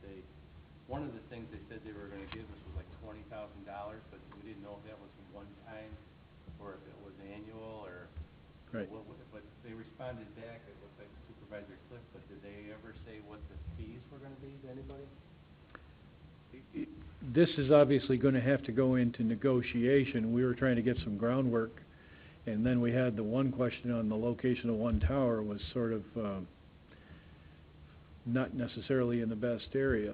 one of the things they said they were gonna give us was like $20,000, but we didn't know if that was one time, or if it was annual, or Right. But they responded back, it looked like Supervisor Cliff, but did they ever say what the fees were gonna be to anybody? This is obviously gonna have to go into negotiation. We were trying to get some groundwork, and then we had the one question on the location of one tower was sort of, not necessarily in the best area.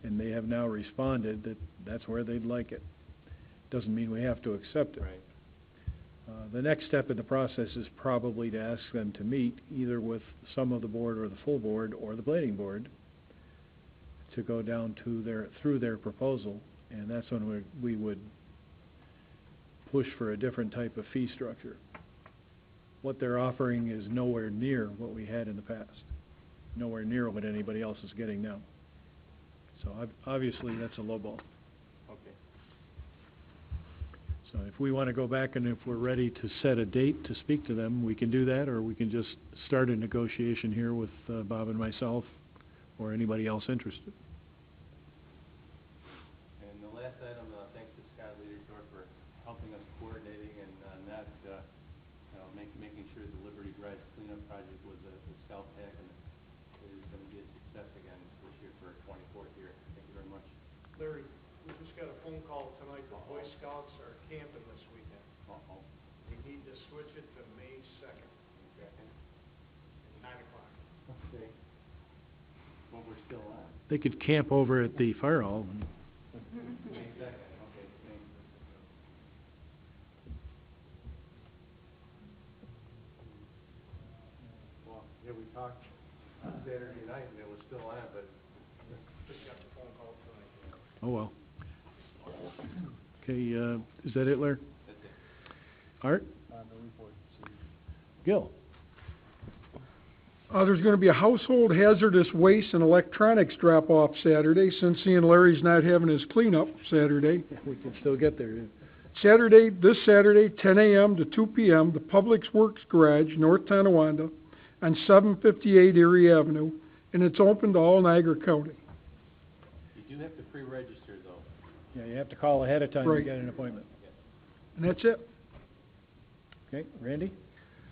And they have now responded that that's where they'd like it. Doesn't mean we have to accept it. Right. The next step in the process is probably to ask them to meet either with some of the board or the full board or the planning board to go down to through their proposal, and that's when we would push for a different type of fee structure. What they're offering is nowhere near what we had in the past, nowhere near what anybody else is getting now. So obviously, that's a low ball. Okay. So if we want to go back and if we're ready to set a date to speak to them, we can do that, or we can just start a negotiation here with Bob and myself, or anybody else interested. And the last item, thanks to Scott Leadersdorf for helping us coordinating and not, making sure the Liberty Drive cleanup project was a self-pack, and it is going to be a success again this year for our 24th year. Thank you very much. Larry, we just got a phone call tonight, the Boy Scouts are camping this weekend. They need to switch it to May 2nd. Okay. 9 o'clock. Okay. Well, we're still on. They could camp over at the fire hall. May 2nd, okay, thanks. Well, yeah, we talked Saturday night and it was still on, but Just got the phone call tonight. Oh, well. Okay, is that it, Larry? that's it. Art? Gil? There's gonna be a household hazardous waste and electronics drop-off Saturday, since seeing Larry's not having his cleanup Saturday. We can still get there. This Saturday, 10 a.m. to 2 p.m., the Public Works Garage, North Tonawanda, on 758 Erie Avenue, and it's open to all Niagara County. You do have to pre-register though. Yeah, you have to call ahead of time to Right. get an appointment. And that's it. Okay, Randy?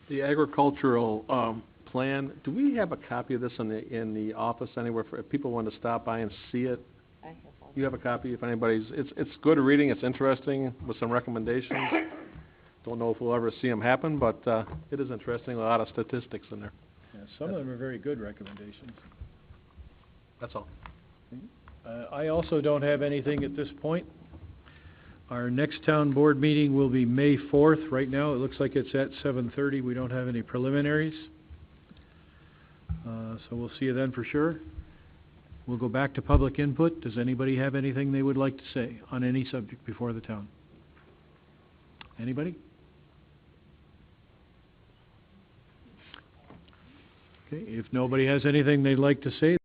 The agricultural, plan, do we have a copy of this in the office anywhere for, if people want to stop by and see it? I have one. You have a copy if anybody's, it's good reading, it's interesting with some recommendations. Don't know if we'll ever see them happen, but, it is interesting, a lot of statistics in there. Yeah, some of them are very good recommendations. That's all. I also don't have anything at this point. Our next town board meeting will be May 4th. Right now, it looks like it's at 7:30. We don't have any preliminaries. So we'll see you then for sure. We'll go back to public input. Does anybody have anything they would like to say on any subject before the town? Anybody? Okay, if nobody has anything they'd like to say,